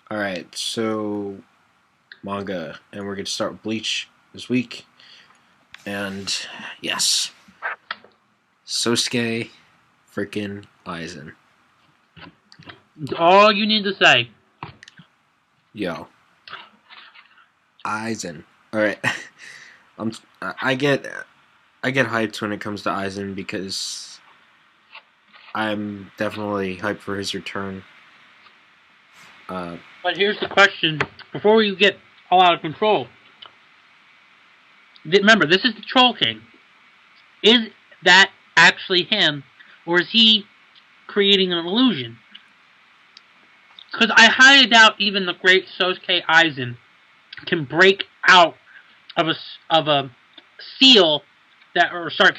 Alright, so manga, and we're going to start with Bleach this week. And yes, Sosuke freaking Aizen. It's all you need to say. Yo, Aizen. Alright, I get hyped when it comes to Aizen because I'm definitely hyped for his return. But here's the question: before you get all out of control, remember this is the Troll King. Is that actually him, or is he creating an illusion? Because I highly doubt even the great Sosuke Aizen can break out of a seal that, or sorry,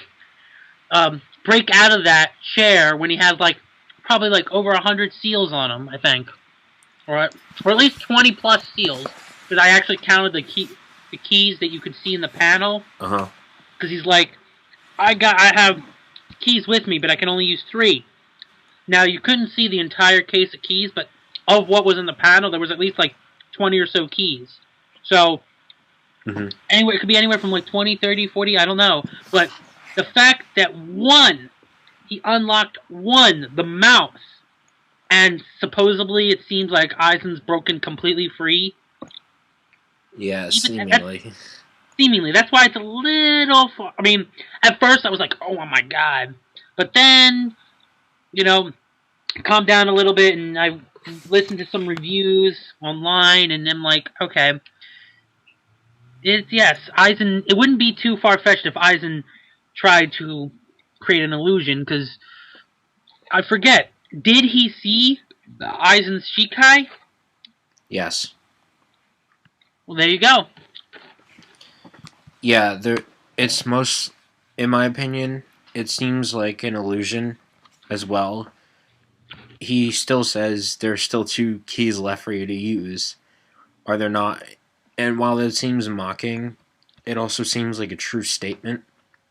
break out of that chair when he has probably over 100 seals on him. I think, or at least 20 plus seals. Because I actually counted the keys that you could see in the panel. Because he's like, I have keys with me, but I can only use 3. Now you couldn't see the entire case of keys, but of what was in the panel, there was at least 20 or so keys. So, anyway, it could be anywhere from 20, 30, 40, I don't know. But the fact that he unlocked the mouse, and supposedly it seems like Aizen's broken completely free. Yeah, seemingly. Seemingly. That's why it's a little far. I mean, at first I was like, oh my god. But then, calmed down a little bit, and I listened to some reviews online, and I'm like, okay. Aizen, it wouldn't be too far-fetched if Aizen tried to create an illusion, because I forget, did he see Aizen's Shikai? Yes. Well, there you go. Yeah, it's most, in my opinion, it seems like an illusion as well. He still says there's still 2 keys left for you to use. Are there not? And while it seems mocking, it also seems like a true statement.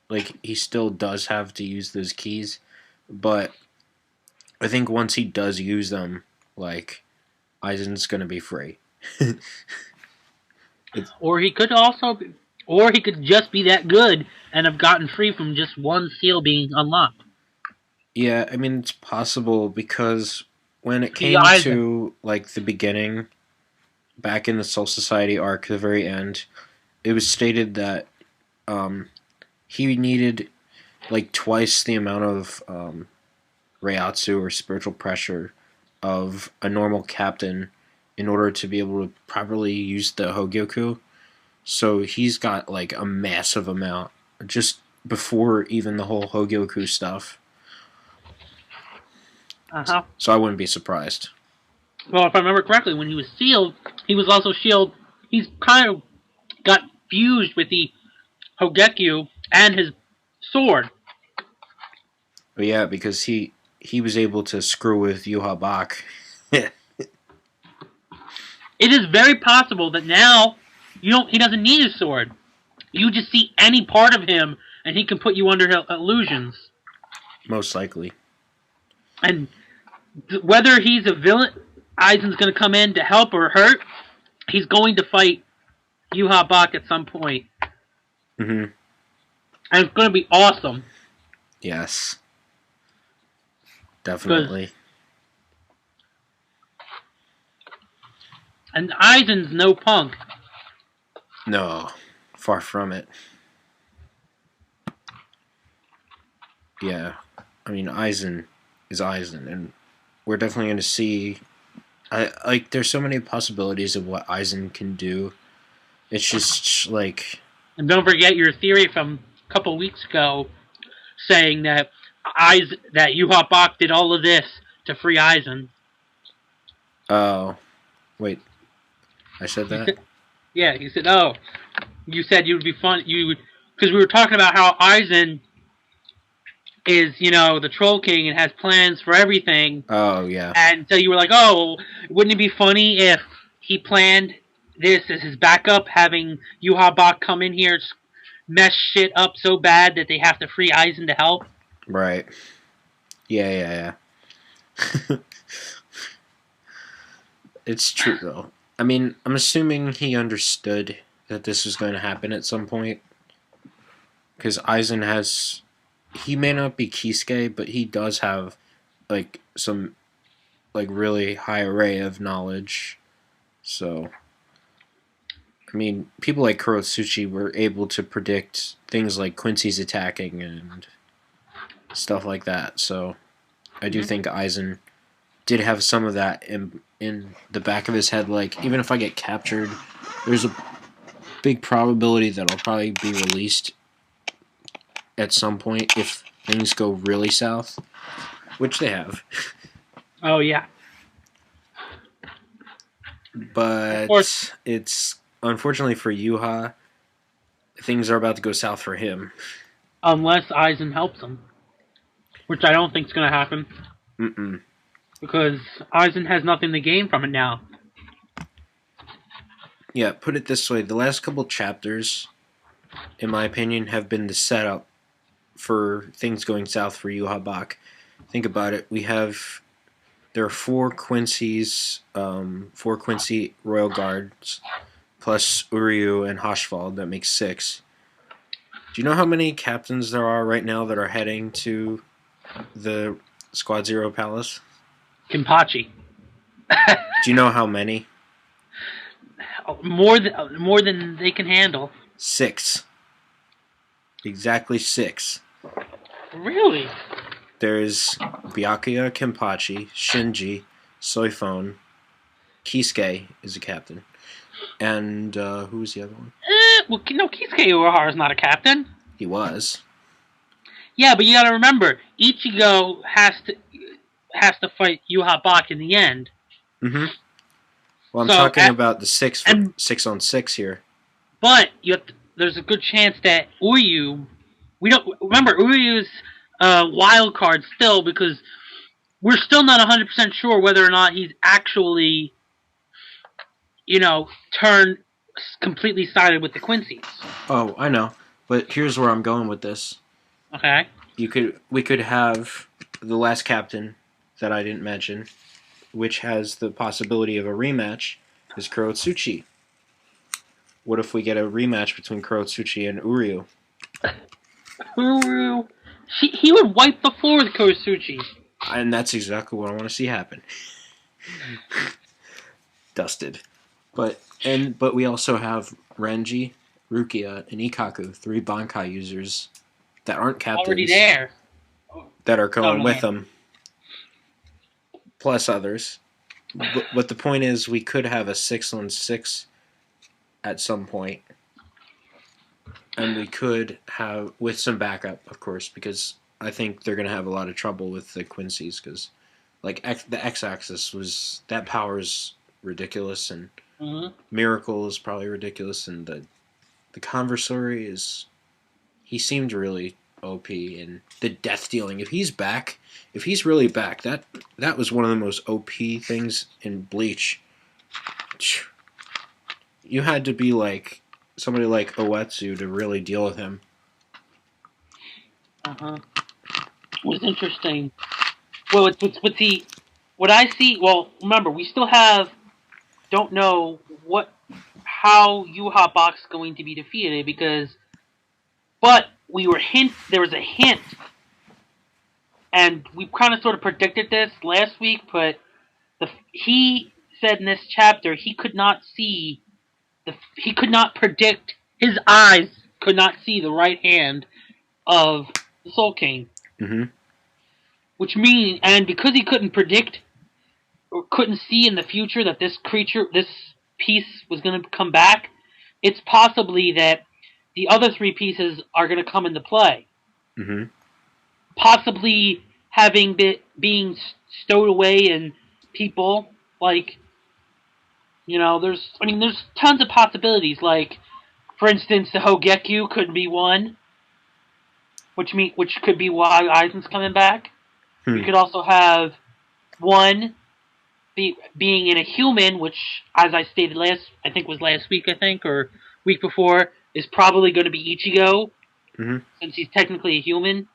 Like, he still does have to use those keys. But I think once he does use them, Aizen's going to be free. Or he could just be that good and have gotten free from just 1 seal being unlocked. Yeah, I mean, it's possible because when it came to, the beginning, back in the Soul Society arc, the very end, it was stated that he needed, twice the amount of Reiatsu, or spiritual pressure, of a normal captain in order to be able to properly use the Hogyoku. So he's got, a massive amount, just before even the whole Hogyoku stuff. So I wouldn't be surprised. Well, if I remember correctly, when he was sealed, he was also shielded. He's kind of got fused with the Hogyoku and his sword. But yeah, because he was able to screw with Yuha Bak. It is very possible that now he doesn't need his sword. You just see any part of him, and he can put you under illusions. Most likely. And whether he's a villain, Aizen's going to come in to help or hurt, he's going to fight Yuha Bak at some point. And it's going to be awesome. Yes. Definitely. And Aizen's no punk. No. Far from it. Yeah. I mean, Aizen is Aizen, and we're definitely going to see... there's so many possibilities of what Aizen can do. It's just, And don't forget your theory from a couple weeks ago, saying that Yuha Bak did all of this to free Aizen. Oh. Wait. I said that? Yeah, he said, oh. You said you would be fun... Because we were talking about how Aizen is, the Troll King and has plans for everything. Oh, yeah. And so you were like, oh, wouldn't it be funny if he planned this as his backup, having Yuha Bak come in here, mess shit up so bad that they have to free Aizen to help? Right. Yeah. It's true though. I mean, I'm assuming he understood that this was going to happen at some point, because Aizen has. He may not be Kisuke, but he does have like some like really high array of knowledge. So, I mean, people like Kurotsuchi were able to predict things like Quincy's attacking and stuff like that. So, I do think Aizen did have some of that in the back of his head. Like, even if I get captured, there's a big probability that I'll probably be released at some point if things go really south, which they have. Oh yeah. But it's unfortunately for Yuha, things are about to go south for him. Unless Aizen helps him, which I don't think is going to happen. Mm-mm. Because Aizen has nothing to gain from it now. Yeah, put it this way: the last couple chapters, in my opinion, have been the setup for things going south for Yuha Bach. Think about it. There are four Quincy Royal Guards, plus Uryu and Hoshvald. That makes 6. Do you know how many captains there are right now that are heading to the Squad Zero Palace? Kenpachi. Do you know how many? More than they can handle. 6. Exactly 6. Really? There's Byakuya Kenpachi, Shinji, Soifone, Kisuke is a captain, and who was the other one? Well, no, Kisuke Urahara is not a captain. He was. Yeah, but you got to remember, Ichigo has to fight Yuha Bach in the end. Mm-hmm. Well, I'm talking about the 6 on 6 here. But there's a good chance that Uryu. We don't remember Uryu's wild card still, because we're still not 100% sure whether or not he's actually, turned completely sided with the Quincy's. Oh, I know. But here's where I'm going with this. Okay. We could have the last captain that I didn't mention, which has the possibility of a rematch, is Kurotsuchi. What if we get a rematch between Kurotsuchi and Uryu? Uryu, he would wipe the floor with Kurotsuchi. And that's exactly what I want to see happen. Dusted. But we also have Renji, Rukia, and Ikaku, 3 Bankai users that aren't captains. Already there. That are going with them. Plus others. But the point is, we could have a 6 on 6 at some point. And we could have, with some backup, of course, because I think they're going to have a lot of trouble with the Quincy's, because like the X-axis that power is ridiculous, and Miracle is probably ridiculous, and the Conversory he seemed really OP, and the death dealing, if he's really back, that was one of the most OP things in Bleach. You had to be like somebody like Oetsu to really deal with him. It was interesting. Well, what I see. Well, remember, we still don't know how Yuha Bach's going to be defeated, but there was a hint, and we kind of sort of predicted this last week, but he said in this chapter he could not predict, his eyes could not see the right hand of the Soul King. Mm-hmm. Which means, and because he couldn't predict or couldn't see in the future that this piece was going to come back, it's possibly that the other 3 pieces are going to come into play. Mm-hmm. Possibly being stowed away in people, like, there's tons of possibilities. Like, for instance, the Hogekyu could be one, which could be why Aizen's coming back. We could also have one being in a human, which, as I stated last week, or week before, is probably going to be Ichigo, since he's technically a human,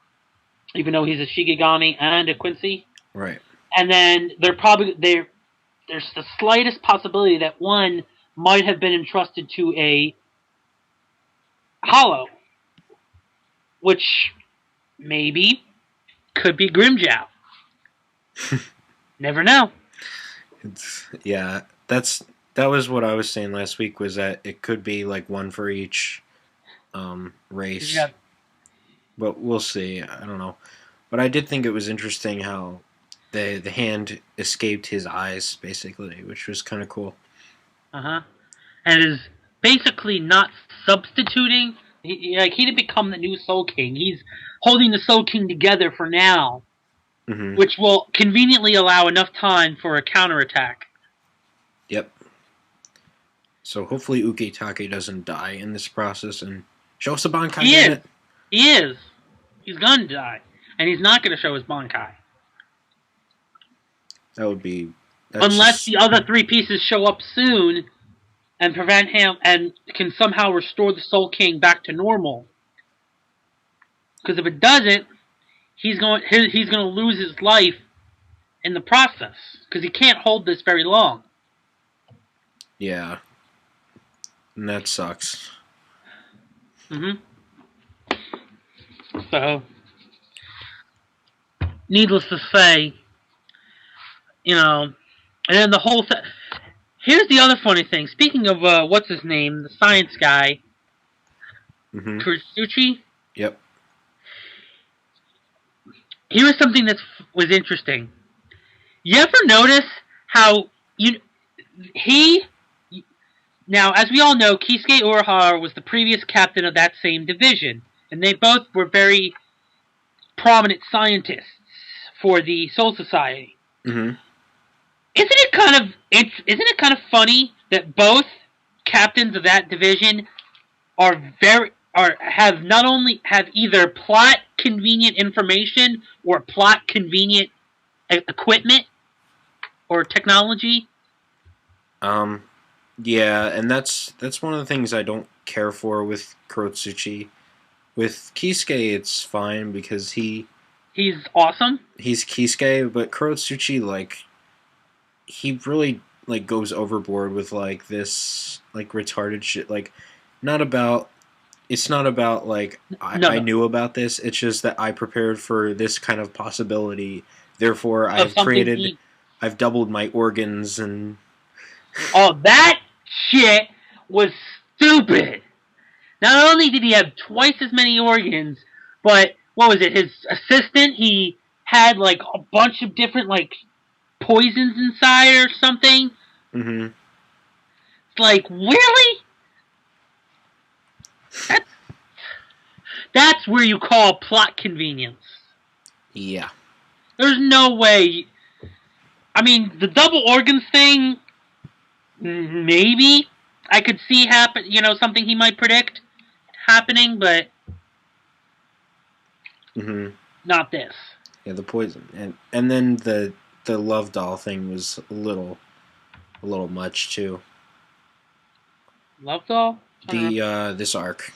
even though he's a Shikigami and a Quincy. Right. And then there's the slightest possibility that one might have been entrusted to a Hollow, which maybe could be Grimjow. Never know. Yeah, that was what I was saying last week, was that it could be like one for each race. Yeah. But we'll see. I don't know. But I did think it was interesting how the hand escaped his eyes, basically, which was kind of cool. And is basically not substituting. He didn't become the new Soul King. He's holding the Soul King together for now, which will conveniently allow enough time for a counterattack. Yep. So hopefully Ukitake doesn't die in this process and show us a Bankai. He is. He's going to die. And he's not going to show his Bankai. That would be... Unless the other three pieces show up soon and prevent him and can somehow restore the Soul King back to normal. Because if it doesn't, he's going to lose his life in the process. Because he can't hold this very long. Yeah. And that sucks. So, needless to say, and then the whole thing. Here's the other funny thing. Speaking of, what's his name? The science guy. Kurtsuchi? Yep. Here's something that was interesting. You ever notice how now, as we all know, Kisuke Urahara was the previous captain of that same division, and they both were very prominent scientists for the Soul Society. Isn't it kind of funny that both captains of that division have not only have either plot convenient information or plot convenient equipment or technology? Yeah, and that's one of the things I don't care for with Kurotsuchi. With Kisuke, it's fine because he's awesome. He's Kisuke, but Kurotsuchi, he really goes overboard with this retarded shit. It's not about I knew about this. It's just that I prepared for this kind of possibility. Therefore, I've doubled my organs and. Oh, that shit was stupid. Not only did he have twice as many organs, but what was it? His assistant, he had a bunch of different poisons inside or something. Really? That's where you call plot convenience. Yeah. There's no way. I mean, the double organs thing, maybe I could see happen. Something he might predict happening, but not this. Yeah, the poison, and then the love doll thing was a little much too. Love doll? This arc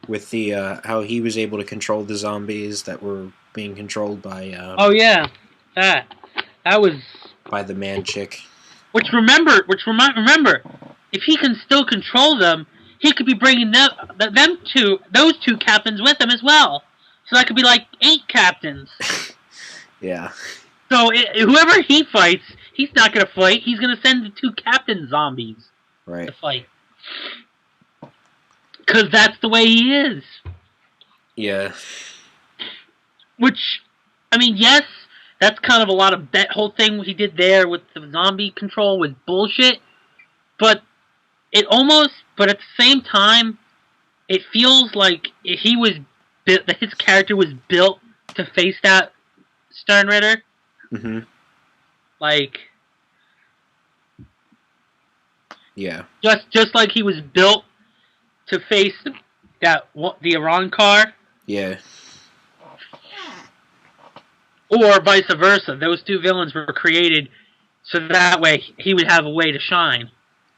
with the how he was able to control the zombies that were being controlled by. Oh yeah, that was by the man chick. Remember, if he can still control them, he could be bringing those two captains with him as well. So that could be 8 captains. Yeah. So whoever he fights, he's not going to fight. He's going to send the 2 captain zombies to fight. Because that's the way he is. Yeah. Which, I mean, yes, that's kind of a lot of that whole thing he did there with the zombie control was bullshit. But at the same time, it feels like that his character was built to face that Sternritter. Yeah. Just like he was built to face the Iran car. Yeah. Or vice versa. Those 2 villains were created so that way he would have a way to shine.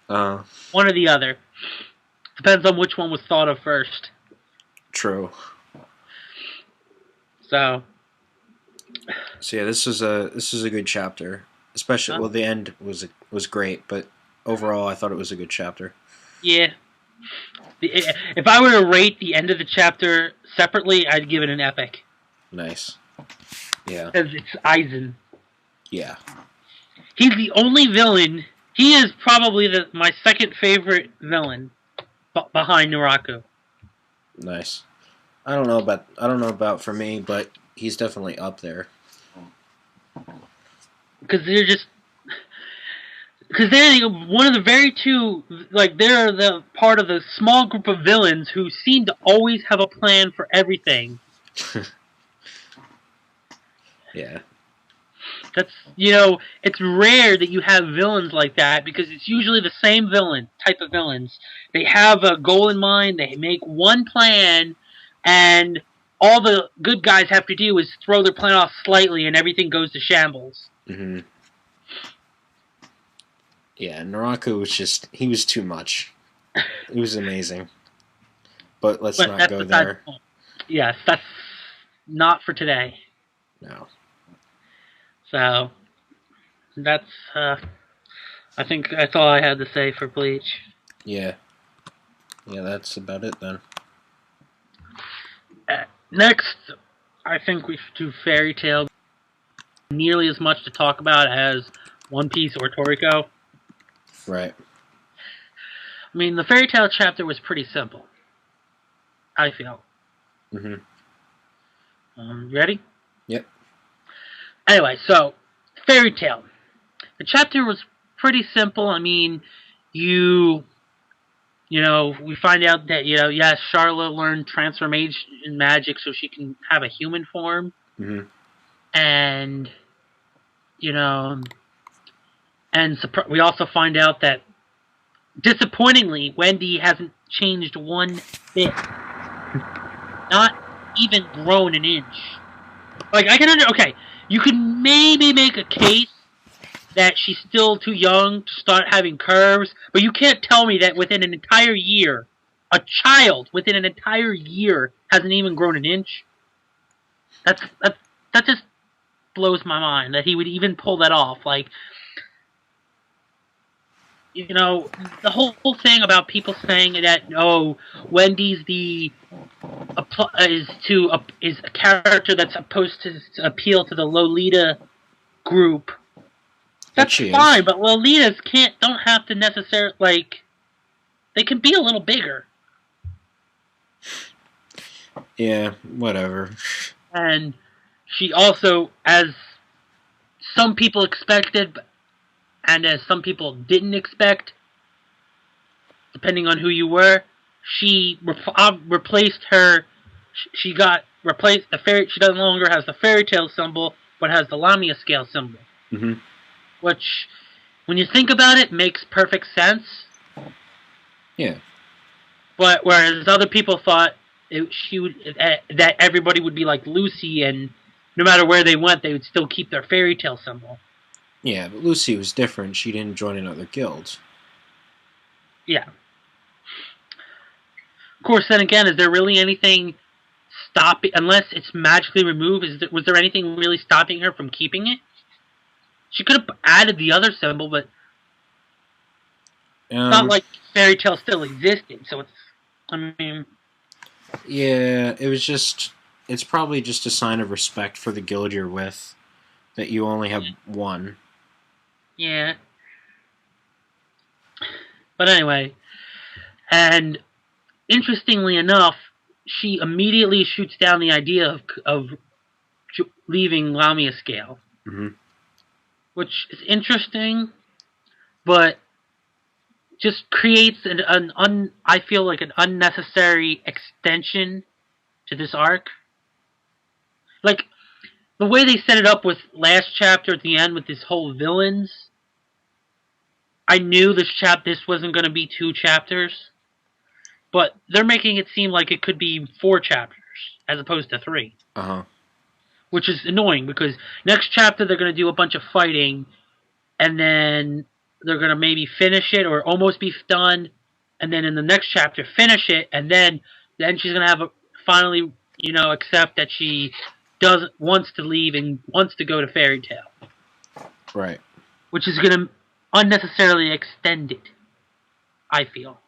One or the other. Depends on which one was thought of first. True. So yeah, this is a good chapter. Especially, well, the end was great, but overall, I thought it was a good chapter. Yeah. If I were to rate the end of the chapter separately, I'd give it an epic. Nice. Yeah. Because it's Aizen. Yeah. He's the only villain. He is probably my second favorite villain behind Naraku. Nice. I don't know about for me, but he's definitely up there. Because they're one of the very two, like, they're the part of the small group of villains who seem to always have a plan for everything. Yeah. That's, it's rare that you have villains like that, because it's usually the same type of villains. They have a goal in mind, they make one plan, and all the good guys have to do is throw their plan off slightly and everything goes to shambles. Mm-hmm. Yeah, Naraku he was too much. It was amazing. But let's not go there. Yes, that's not for today. No. So, that's, I think that's all I had to say for Bleach. Yeah. Yeah, that's about it then. Next, I think we should do Fairy Tail. Nearly as much to talk about as One Piece or Toriko. Right. I mean, the Fairy Tail chapter was pretty simple, I feel. Mm-hmm. Ready? Yep. Anyway, so, Fairy Tail. The chapter was pretty simple. I mean, we find out that, yes, Charlotte learned transformation magic so she can have a human form. Mm-hmm. And, we also find out that, disappointingly, Wendy hasn't changed one bit. Not even grown an inch. Like, okay, you can maybe make a case that she's still too young to start having curves, but you can't tell me that within an entire year, a child within an entire year hasn't even grown an inch. That just blows my mind that he would even pull that off. Like, the whole thing about people saying that, Wendy's is a character that's supposed to appeal to the Lolita group. That's fine, but Lolitas don't have to necessarily, they can be a little bigger. Yeah, whatever. And she also, as some people expected, and as some people didn't expect, depending on who you were, she replaced her. She got replaced. She no longer has the fairy tale symbol, but has the Lamia scale symbol. Mm-hmm. Which, when you think about it, makes perfect sense. Yeah. But whereas other people thought that everybody would be like Lucy, and no matter where they went, they would still keep their fairy tale symbol. Yeah, but Lucy was different. She didn't join another guild. Yeah. Of course, then again, is there really anything stopping, unless it's magically removed, was there anything really stopping her from keeping it? She could have added the other symbol, but it's not like Fairy Tail still existed, so yeah, it's probably just a sign of respect for the guild you're with, that you only have one. Yeah. But anyway, and interestingly enough, she immediately shoots down the idea of leaving Lamia scale. Mm-hmm. Which is interesting, but just creates I feel like an unnecessary extension to this arc. Like, the way they set it up with last chapter at the end with this whole villains, I knew this wasn't going to be 2 chapters, but they're making it seem like it could be 4 chapters as opposed to 3. Uh-huh. Which is annoying, because next chapter they're going to do a bunch of fighting, and then they're going to maybe finish it or almost be done, and then in the next chapter finish it, and then she's going to finally accept that she wants to leave and wants to go to Fairy Tail. Right. which is going to unnecessarily extend it, I feel.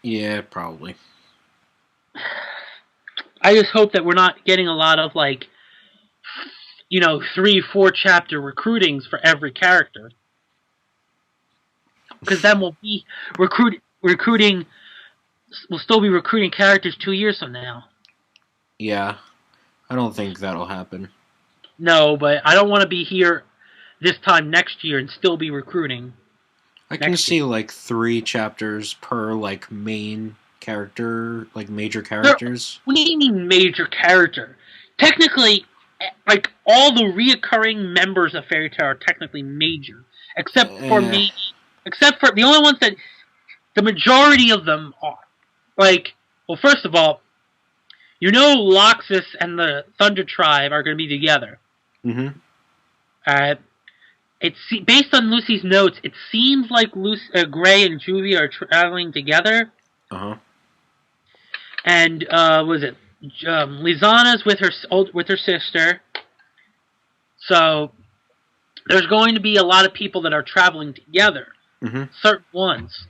Yeah, probably. I just hope that we're not getting a lot of, like, 3-4 chapter recruitings for every character. Because then we'll be recruiting. We'll still be recruiting characters 2 years from now. Yeah, I don't think that'll happen. No, but I don't want to be here this time next year and still be recruiting. I can see like 3 chapters per like main character, like major characters. What do you mean major character? Technically, like all the reoccurring members of Fairy Tail are technically major, except for me. Except for the only ones that the majority of them are. Like, well, first of all, Loxus and the Thunder Tribe are going to be together. Mm-hmm. It's based on Lucy's notes. It seems like Gray and Juvie are traveling together. Uh-huh. And was it Lizana's with her sister? So there's going to be a lot of people that are traveling together. Mm-hmm. Certain ones,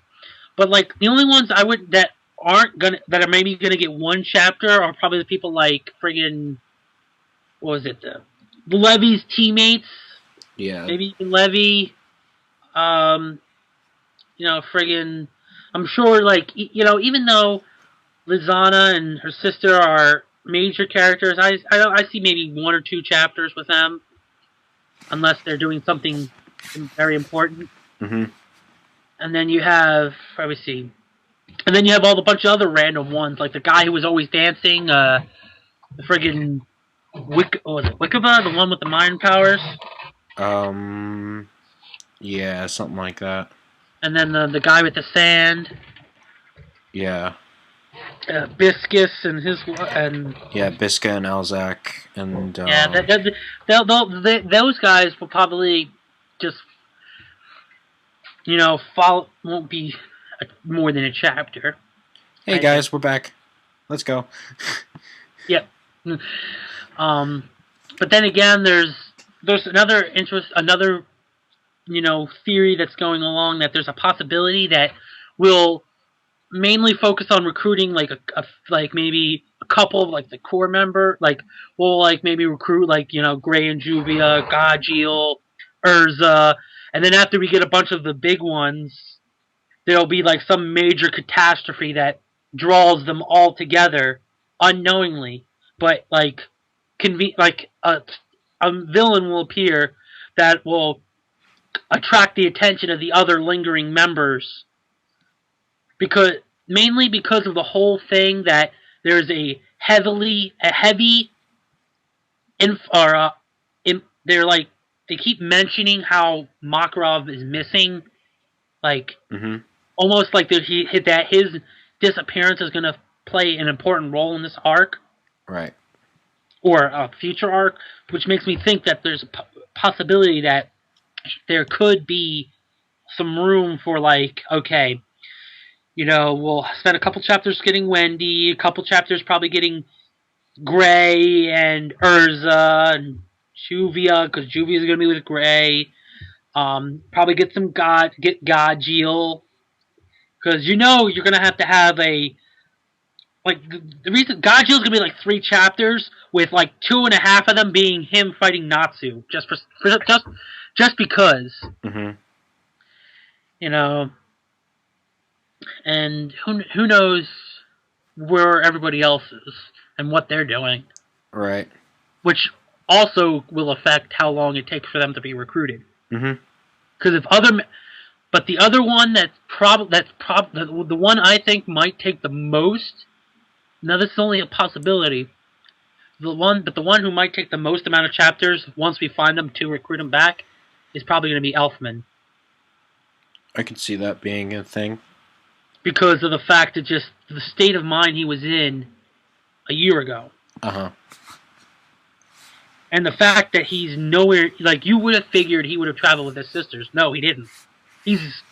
but like the only ones that are maybe gonna get one chapter are probably the people like friggin' what was it the Levy's teammates. Yeah. Maybe Levy. Friggin'. I'm sure, like even though Lizana and her sister are major characters, I see maybe 1 or 2 chapters with them, unless they're doing something very important. Mm-hmm. And then you have, let me see, and then you have all the bunch of other random ones, like the guy who was always dancing, the friggin' Wikaba, the one with the mind powers. Yeah, something like that. And then the guy with the sand. Yeah. Biscus and his yeah, Bisca and Alzak and those guys will probably just won't be more than a chapter. Hey guys, we're back. Let's go. Yep. But then again, there's another theory that's going along that there's a possibility that we'll mainly focus on recruiting like maybe a couple of like the core member, like we'll like maybe recruit like Gray and Juvia, Gajeel, Urza. And then after we get a bunch of the big ones, there'll be like some major catastrophe that draws them all together unknowingly. But like, a villain will appear that will attract the attention of the other lingering members. Mainly because of the whole thing that there's a heavy they're like. They keep mentioning how Makarov is missing, like almost like that his disappearance is going to play an important role in this arc, right? Or a future arc, which makes me think that there's a possibility that there could be some room for like, okay, we'll spend a couple chapters getting Wendy, a couple chapters probably getting Gray and Urza and Juvia, because Juvia is going to be with Gray. Probably get Gajeel, because you're going to have a the reason Gajeel is going to be like 3 chapters with like 2.5 of them being him fighting Natsu, just because. Mm-hmm. And who knows where everybody else is and what they're doing, right? Which also will affect how long it takes for them to be recruited. Mm-hmm. Because but the other one the one I think might take the most. Now this is only a possibility. The one who might take the most amount of chapters once we find them to recruit them back is probably going to be Elfman. I can see that being a thing. Because of the fact that just the state of mind he was in a year ago. Uh-huh. And the fact that he's nowhere, like you would have figured he would have traveled with his sisters. No, he didn't. He's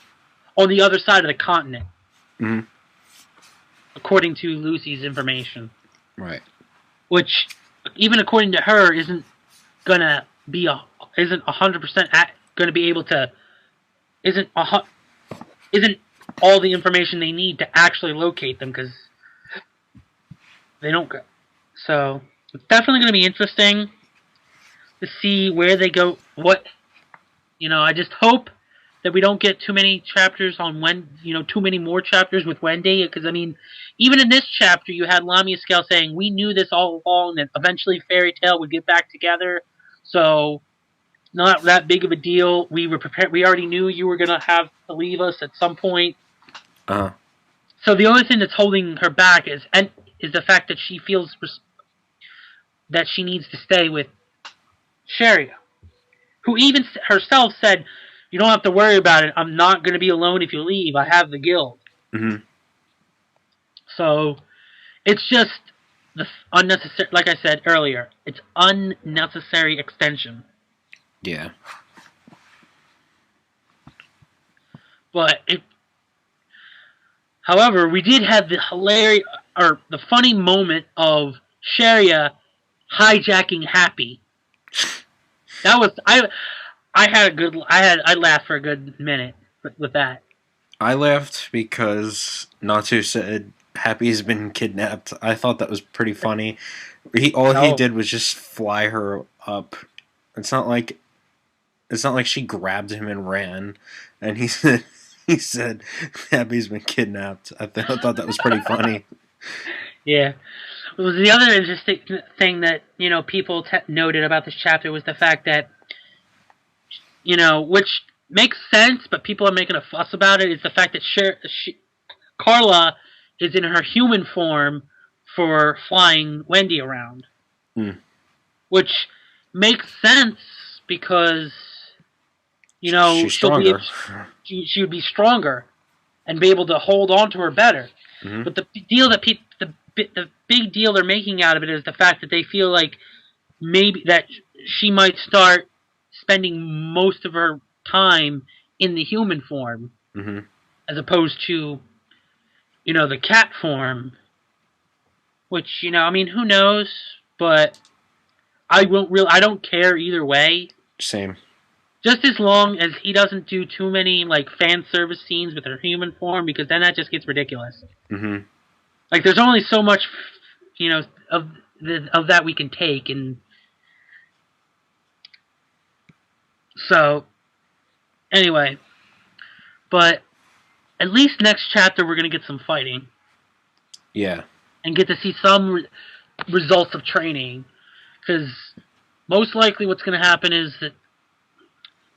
on the other side of the continent. Mm-hmm. According to Lucy's information. Right. Which, even according to her, isn't 100% going to be able to isn't all the information they need to actually locate them because they don't go. So it's definitely going to be interesting to see where they go. I just hope that we don't get too many chapters on too many more chapters with Wendy. Because, I mean, even in this chapter, you had Lamia Scale saying, we knew this all along, that eventually Fairy Tail would get back together. So, not that big of a deal. We were prepared. We already knew you were going to have to leave us at some point. So the only thing that's holding her back is the fact that she feels that she needs to stay with Sharia, who even herself said, you don't have to worry about it. I'm not going to be alone if you leave. I have the guild. Mm-hmm. So it's just the unnecessary, like I said earlier, it's unnecessary extension. Yeah. But however, we did have the hilarious, or the funny moment of Sharia hijacking Happy. That was I laughed for a good minute with that. I laughed because Natsu said Happy's been kidnapped. I thought that was pretty funny. He did was just fly her up. It's not like she grabbed him and ran. And he said Happy's been kidnapped. I thought that was pretty funny. Yeah. Well, the other interesting thing that people noted about this chapter was the fact that which makes sense, but people are making a fuss about it, is the fact that Carla is in her human form for flying Wendy around. Which makes sense because, she's stronger. She would be stronger and be able to hold on to her better. Mm-hmm. But the big deal they're making out of it is the fact that they feel like maybe that she might start spending most of her time in the human form, mm-hmm. as opposed to, the cat form. Which, I mean, who knows? But I don't care either way. Same. Just as long as he doesn't do too many fan service scenes with her human form, because then that just gets ridiculous. Mm-hmm. There's only so much, of that we can take, and so anyway. But at least next chapter we're gonna get some fighting. Yeah. And get to see some results of training, because most likely what's gonna happen is that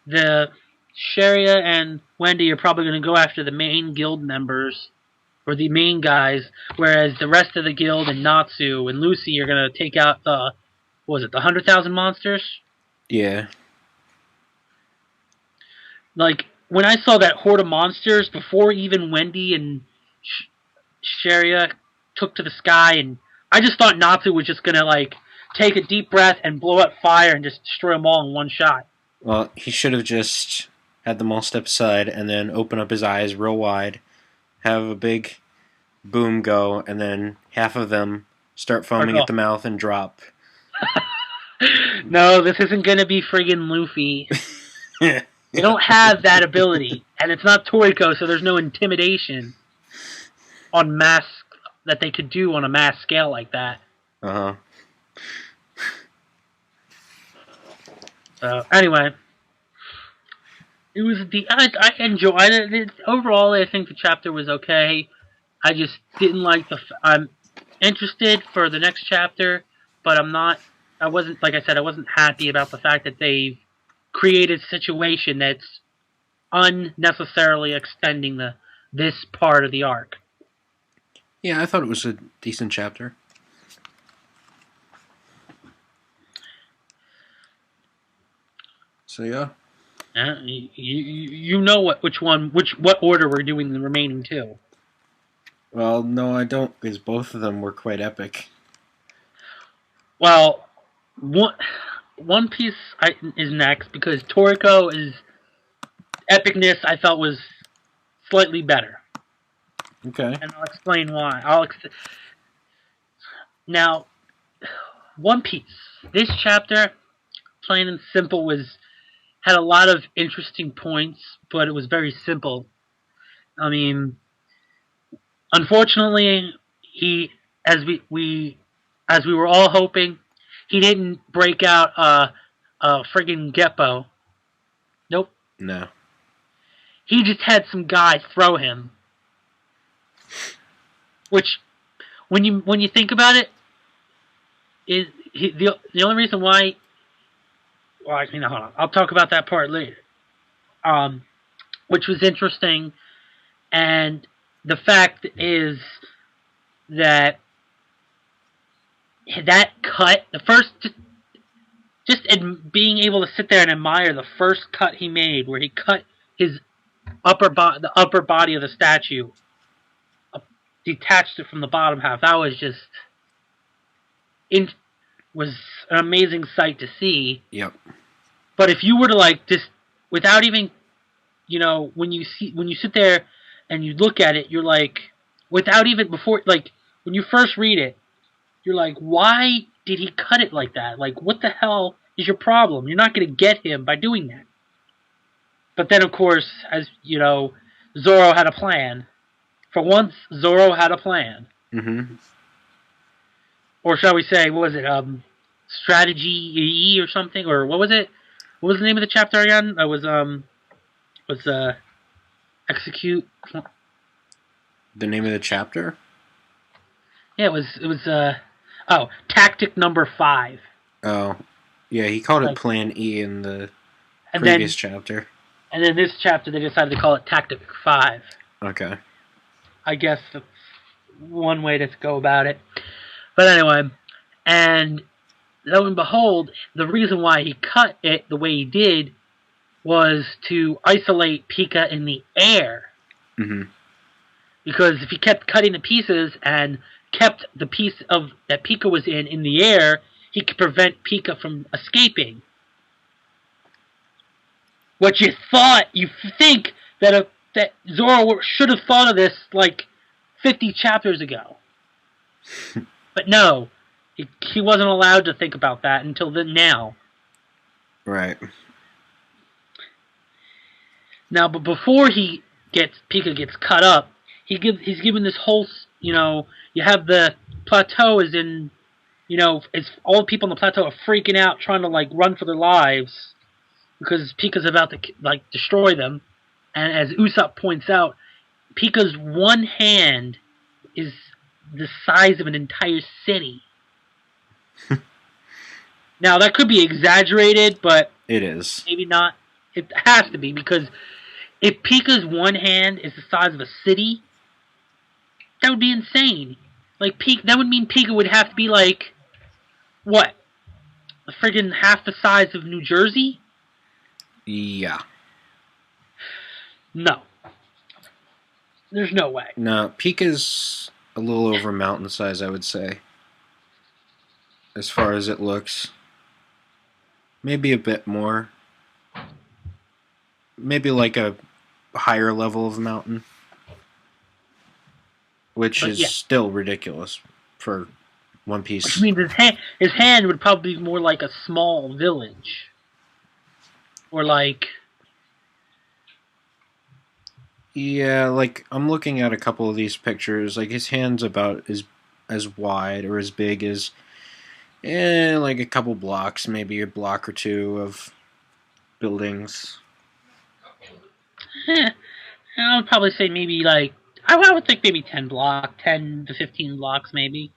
the Sharia and Wendy are probably going to go after the main guild members, or the main guys, whereas the rest of the guild and Natsu and Lucy are going to take out the 100,000 monsters? Yeah. When I saw that horde of monsters, before even Wendy and Sharia took to the sky, and I just thought Natsu was just going to, take a deep breath and blow up fire and just destroy them all in one shot. Well, he should have just had them all step aside and then open up his eyes real wide, have a big boom go, and then half of them start foaming at the mouth and drop. No, this isn't going to be friggin' Luffy. They don't have that ability, and it's not Toriko, so there's no intimidation on mass that they could do on a mass scale like that. Uh-huh. So anyway, it was I enjoyed it. Overall, I think the chapter was okay. I just didn't like I'm interested for the next chapter, but I wasn't happy about the fact that they've created a situation that's unnecessarily extending this part of the arc. Yeah, I thought it was a decent chapter. So yeah. You know what order we're doing the remaining two. Well, no, I don't, because both of them were quite epic. Well, One Piece is next, because Toriko's epicness I felt was slightly better. Okay. And I'll explain why. Now, One Piece. This chapter, plain and simple, was had a lot of interesting points, but it was very simple. I mean, unfortunately, he as we were all hoping, he didn't break out a friggin' Geppo. Nope. No. He just had some guy throw him. Which, when you think about it, is the only reason why. Well, I mean, hold on. I'll talk about that part later. Which was interesting, and the fact is that cut, the first, just being able to sit there and admire the first cut he made, where he cut his the upper body of the statue, detached it from the bottom half. That was just was an amazing sight to see. Yep. But if you were to like just without even, when you sit there and you look at it, you're like, without even before, like when you first read it, you're like, why did he cut it like that? Like, what the hell is your problem? You're not going to get him by doing that. But then, of course, as you know, Zoro had a plan. For once, Zoro had a plan. Mm-hmm. Or shall we say, what was it, Strategy E or something? Or what was it? What was the name of the chapter again? It was Execute. The name of the chapter? Yeah, it was Tactic number 5. Oh. Yeah, he called it Plan E in the previous chapter. And then this chapter, they decided to call it Tactic 5. Okay. I guess that's one way to go about it. But anyway, and lo and behold, the reason why he cut it the way he did was to isolate Pika in the air. Mm-hmm. Because if he kept cutting the pieces and kept the piece of that Pika was in the air, he could prevent Pika from escaping. What you think that Zoro should have thought of this like 50 chapters ago. But no, he wasn't allowed to think about that until now. Right. Now, but before Pika gets cut up, he's given this whole, you have the plateau is in, it's all the people on the plateau are freaking out, trying to like run for their lives because Pika's about to like destroy them. And as Usopp points out, Pika's one hand is the size of an entire city. Now, that could be exaggerated, but it is. Maybe not. It has to be, because if Pika's one hand is the size of a city, that would be insane. Like, that would mean Pika would have to be like, what? A friggin' half the size of New Jersey? Yeah. No. There's no way. No, Pika's a little over mountain size, I would say. As far as it looks. Maybe a bit more. Maybe like a higher level of mountain. Which is still ridiculous for One Piece. Which means his hand would probably be more like a small village. Or like... Yeah, like, I'm looking at a couple of these pictures. Like, his hand's about as wide or as big as... like a couple blocks, maybe a block or two of buildings. I would probably say maybe like... I would think maybe 10 to 15 blocks maybe.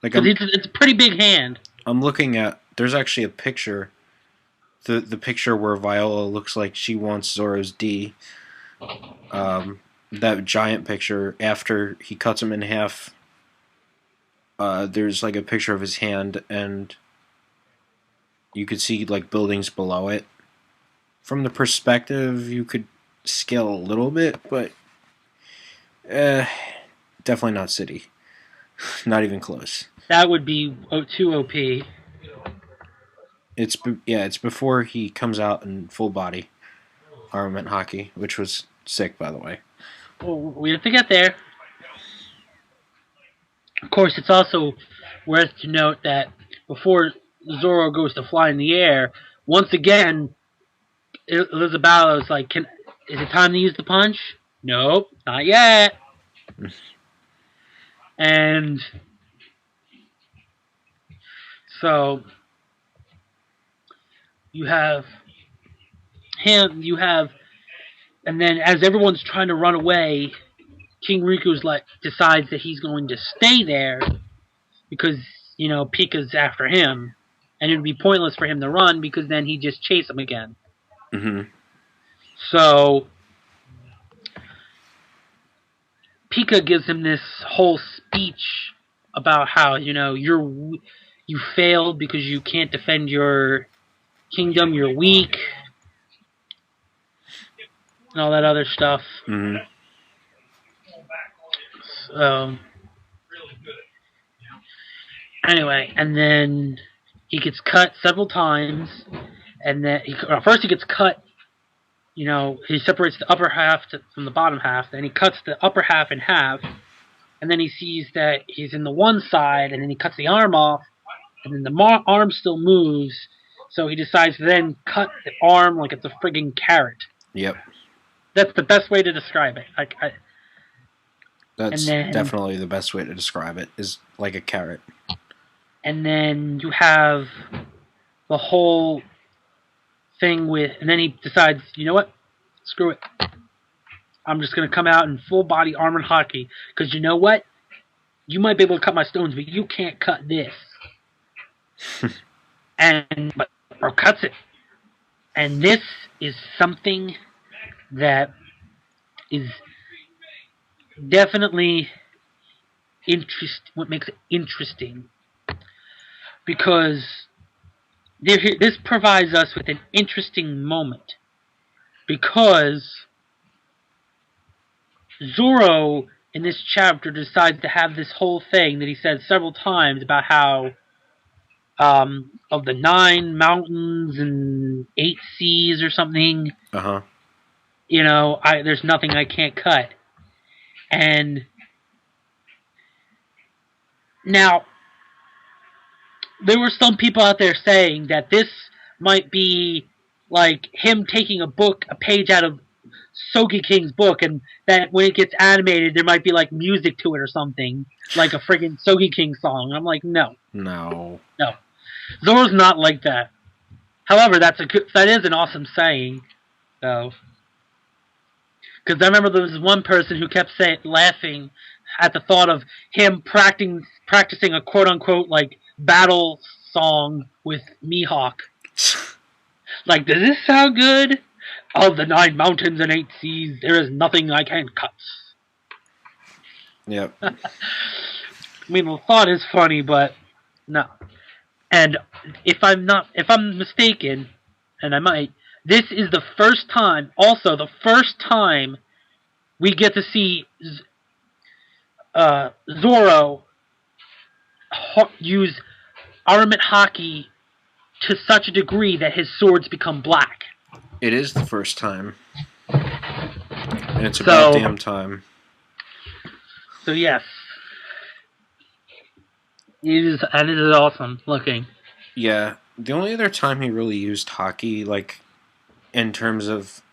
Like it's a pretty big hand. I'm looking at... There's actually a picture. The picture where Viola looks like she wants Zoro's D. That giant picture, after he cuts him in half, there's like a picture of his hand, and you could see like buildings below it. From the perspective, you could scale a little bit, but definitely not city. Not even close. That would be too OP. It's before he comes out in full body armament hockey, which was sick, by the way. Well, we have to get there. Of course, it's also worth to note that before Zoro goes to fly in the air, once again, Elizabeth is like, is it time to use the punch? Nope, not yet. And so you have him, and then as everyone's trying to run away, King Riku's decides that he's going to stay there because, Pika's after him, and it would be pointless for him to run because then he'd just chase him again. Mm-hmm. So Pika gives him this whole speech about how, you failed because you can't defend your kingdom, you're weak, and all that other stuff. Mm-hmm. So, anyway, and then he gets cut several times, and then first he gets cut. He separates the upper half from the bottom half. Then he cuts the upper half in half, and then he sees that he's in the one side, and then he cuts the arm off, and then the arm still moves. So he decides to then cut the arm like it's a friggin' carrot. Yep. That's the best way to describe it. That's definitely the best way to describe it, is like a carrot. And then you have the whole thing with, and then he decides, you know what? Screw it. I'm just going to come out in full body armored hockey, because you know what? You might be able to cut my stones, but you can't cut this. Or cuts it. And this is something that is definitely what makes it interesting, because this provides us with an interesting moment, because Zoro in this chapter decides to have this whole thing that he said several times about how of the 9 mountains and 8 seas or something. Uh-huh. There's nothing I can't cut. And now, there were some people out there saying that this might be like him taking a page out of Shokugek's book, and that when it gets animated, there might be like music to it or something, like a friggin' Shokugeki song. I'm like, no. Zoro's not like that. However, that is an awesome saying, though. Because I remember there was one person who kept laughing at the thought of him practicing a quote-unquote, battle song with Mihawk. Does this sound good? Of the 9 mountains and 8 seas, there is nothing I can't cut. Yep. I mean, the thought is funny, but no. And if I'm mistaken, and I might, this is the first time we get to see Zoro use armament hockey to such a degree that his swords become black. It is the first time. And it's about damn time. So yes. It is awesome looking. Yeah. The only other time he really used hockey, in terms of,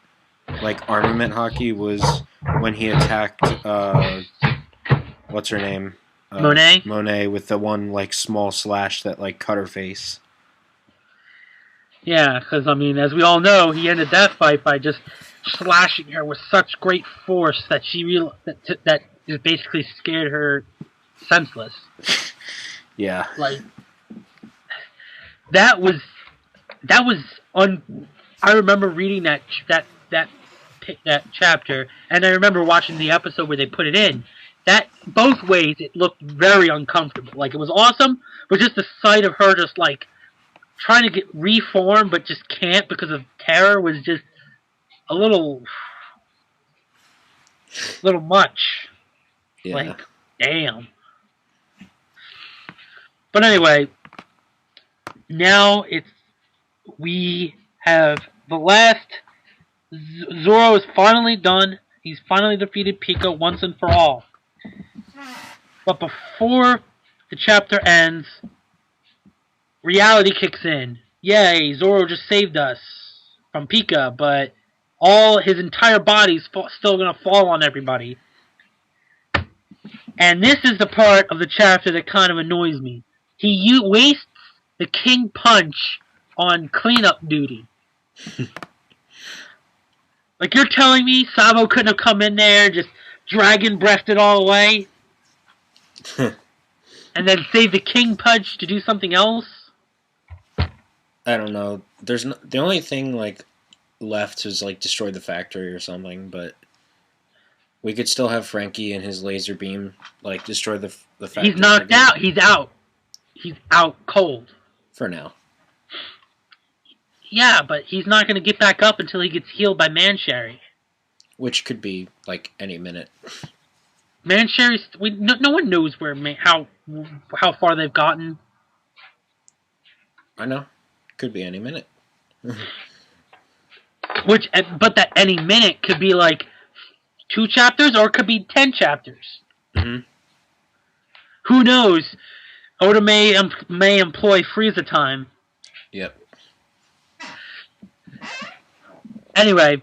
armament hockey, was when he attacked, what's her name? Monet? Monet with the one, small slash that, cut her face. Yeah, because, as we all know, he ended that fight by just slashing her with such great force that that just basically scared her senseless. Yeah. I remember reading that chapter, and I remember watching the episode where they put it in. That, both ways, it looked very uncomfortable. It was awesome, but just the sight of her just, trying to get reformed but just can't because of terror was just a little much. Yeah. Damn. But anyway, now we have the last. Zoro is finally done. He's finally defeated Pika once and for all. But before the chapter ends, reality kicks in. Yay, Zoro just saved us from Pika, but all his entire body's still going to fall on everybody. And this is the part of the chapter that kind of annoys me. He wastes the King Punch on cleanup duty. Like, you're telling me Sabo couldn't have come in there and just dragon breathed it all away? And then save the King Punch to do something else? I don't know. There's the only thing like left is like destroy the factory or something, but we could still have Frankie and his laser beam like destroy the factory. He's knocked out. He's out. He's out cold. For now. Yeah, but he's not going to get back up until he gets healed by Mancherry. Which could be like any minute. Mancherry's no one knows how far they've gotten. I know. Could be any minute. But that any minute could be like 2 chapters or it could be 10 chapters. Mm-hmm. Who knows? Oda may employ Frieza time. Yep. Anyway,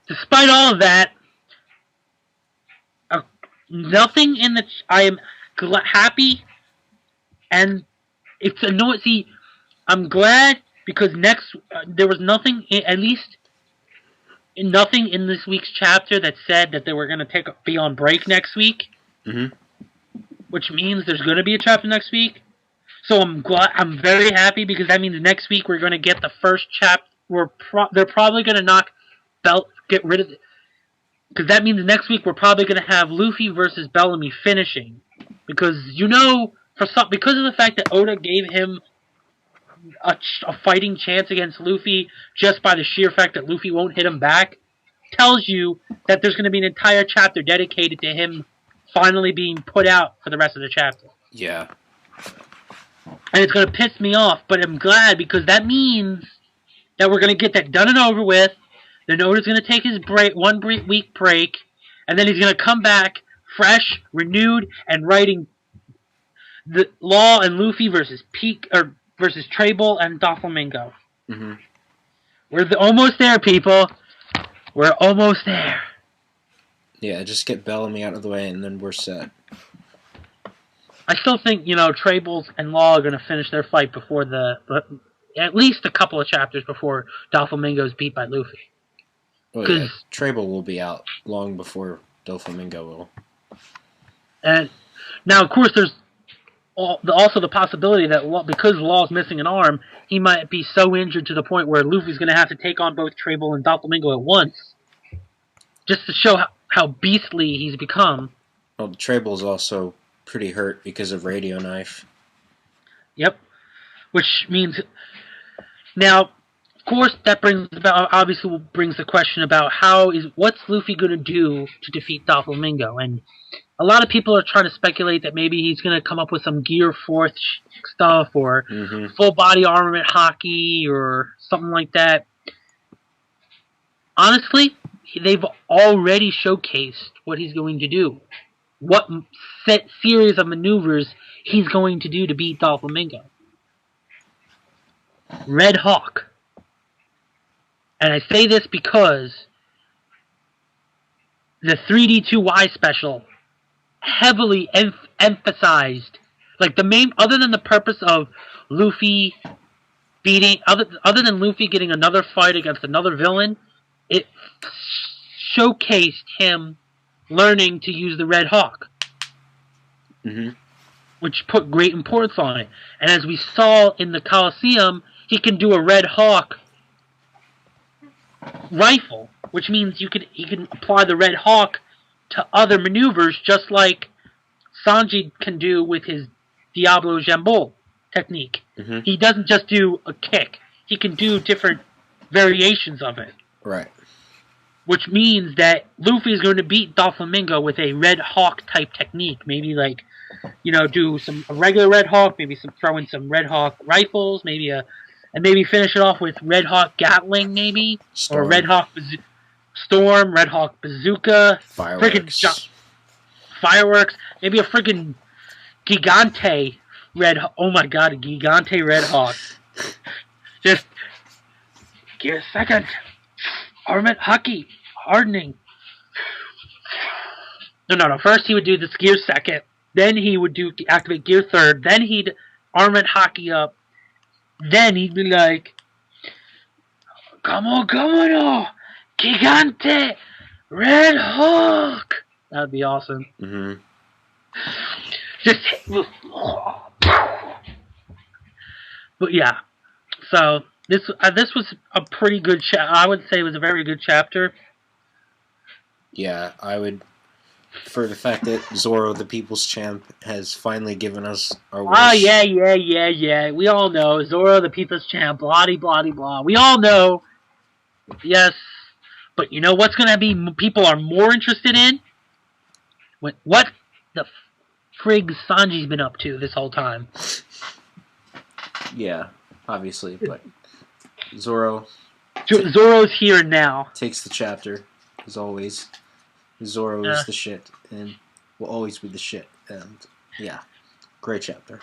despite all of that, nothing in the... I am happy, and it's annoying. See, I'm glad because there was nothing, at least nothing in this week's chapter that said that they were going to be on break next week. Mm-hmm. Which means there's going to be a chapter next week. So I'm very happy because that means next week we're going to get the first chapter. They're probably going to get rid of it. Because that means next week we're probably going to have Luffy versus Bellamy finishing. Because, because of the fact that Oda gave him a fighting chance against Luffy just by the sheer fact that Luffy won't hit him back, tells you that there's going to be an entire chapter dedicated to him finally being put out for the rest of the chapter. Yeah. And it's going to piss me off, but I'm glad because that means that we're going to get that done and over with. Then Oda's going to take his 1 week break, and then he's going to come back fresh, renewed, and writing the Law and Luffy versus Trable and Doflamingo. Mm-hmm. We're almost there, people. We're almost there. Yeah, just get Bellamy out of the way, and then we're set. I still think, Trables and Law are going to finish their fight before at least a couple of chapters before Doflamingo's beat by Luffy. Well, yeah, Trable will be out long before Doflamingo will. And now, of course, there's also the possibility that because Law's missing an arm, he might be so injured to the point where Luffy's going to have to take on both Trable and Doflamingo at once, just to show how beastly he's become. Well, Trable's also pretty hurt because of Radio Knife. Yep. Which means... Now, of course, that brings the question about what's Luffy going to do to defeat Doflamingo? And a lot of people are trying to speculate that maybe he's going to come up with some Gear 4th stuff or full body armament hockey or something like that. Honestly, they've already showcased what he's going to do. What set series of maneuvers he's going to do to beat Doflamingo. Red Hawk. And I say this because the 3D2Y special heavily emphasized, like the main, other than the purpose of Luffy other than Luffy getting another fight against another villain, it showcased him learning to use the Red Hawk. Mm-hmm. Which put great importance on it. And as we saw in the Coliseum, he can do a Red Hawk rifle, which means he can apply the Red Hawk to other maneuvers, just like Sanji can do with his Diablo Jambeau technique. Mm-hmm. He doesn't just do a kick; he can do different variations of it. Right. Which means that Luffy is going to beat Doflamingo with a Red Hawk type technique. Maybe do a regular Red Hawk, maybe throw in some Red Hawk rifles, and maybe finish it off with Red Hawk Gatling, maybe, Storm. or Red Hawk Storm, Red Hawk Bazooka, fireworks, maybe a freaking Gigante Red. Oh my God, a Gigante Red Hawk. Just Gear second. Armament Haki. Hardening. No. First he would do this Gear second. Then he would activate Gear third. Then he'd Armament Haki up. Then he'd be like, Kamo no Gigante Red Hulk. That would be awesome. Mm-hmm. But yeah, so this was a pretty good I would say it was a very good chapter. Yeah, I would. For the fact that Zoro, the People's Champ, has finally given us our wish. Oh, yeah. We all know. Zoro, the People's Champ, blah, blah, blah. We all know. Yes. But you know what's going to be people are more interested in? What the frig Sanji's been up to this whole time. Yeah, obviously, but Zoro's here now. Takes the chapter, as always. Zoro is the shit, and will always be the shit. And yeah, great chapter.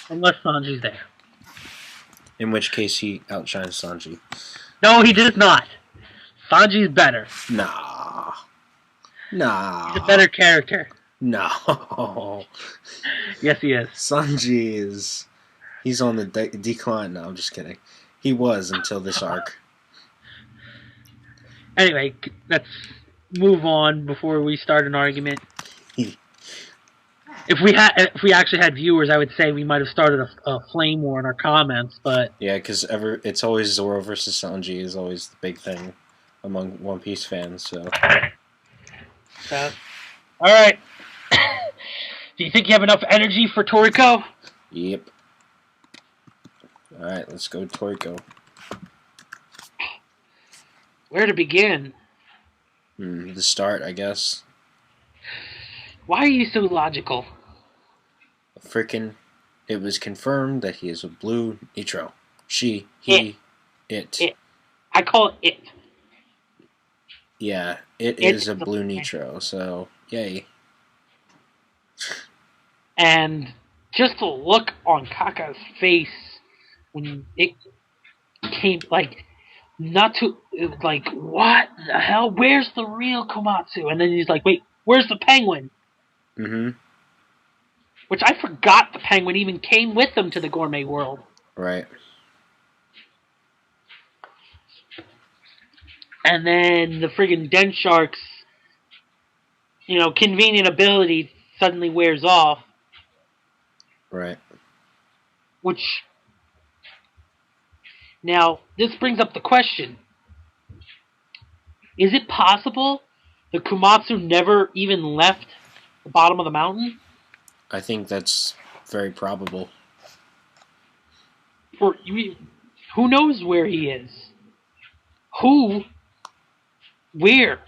Unless Sanji's there. In which case he outshines Sanji. No, he does not. Sanji's better. Nah. He's a better character. No. Yes, he is. Sanji is... He's on the decline now. I'm just kidding. He was until this arc. Anyway, let's move on before we start an argument. If we actually had viewers, I would say we might have started a flame war in our comments, but yeah, because it's always Zoro versus Sanji is always the big thing among One Piece fans. So, all right. Do you think you have enough energy for Toriko? Yep. All right, let's go Toriko. Where to begin? The start, I guess. Why are you so logical? Frickin', it was confirmed that he is a blue Nitro. She, he, it. I call it. Yeah, it is a blue Nitro, so yay. And just the look on Kaka's face when it came, like, not to, like, what the hell? Where's the real Komatsu? And then he's like, wait, where's the penguin? Mm-hmm. Which I forgot the penguin even came with them to the gourmet world. Right. And then the friggin' Den Shark's, convenient ability suddenly wears off. Right. Which, now, this brings up the question. Is it possible the Komatsu never even left the bottom of the mountain? I think that's very probable. Who knows where he is? Where?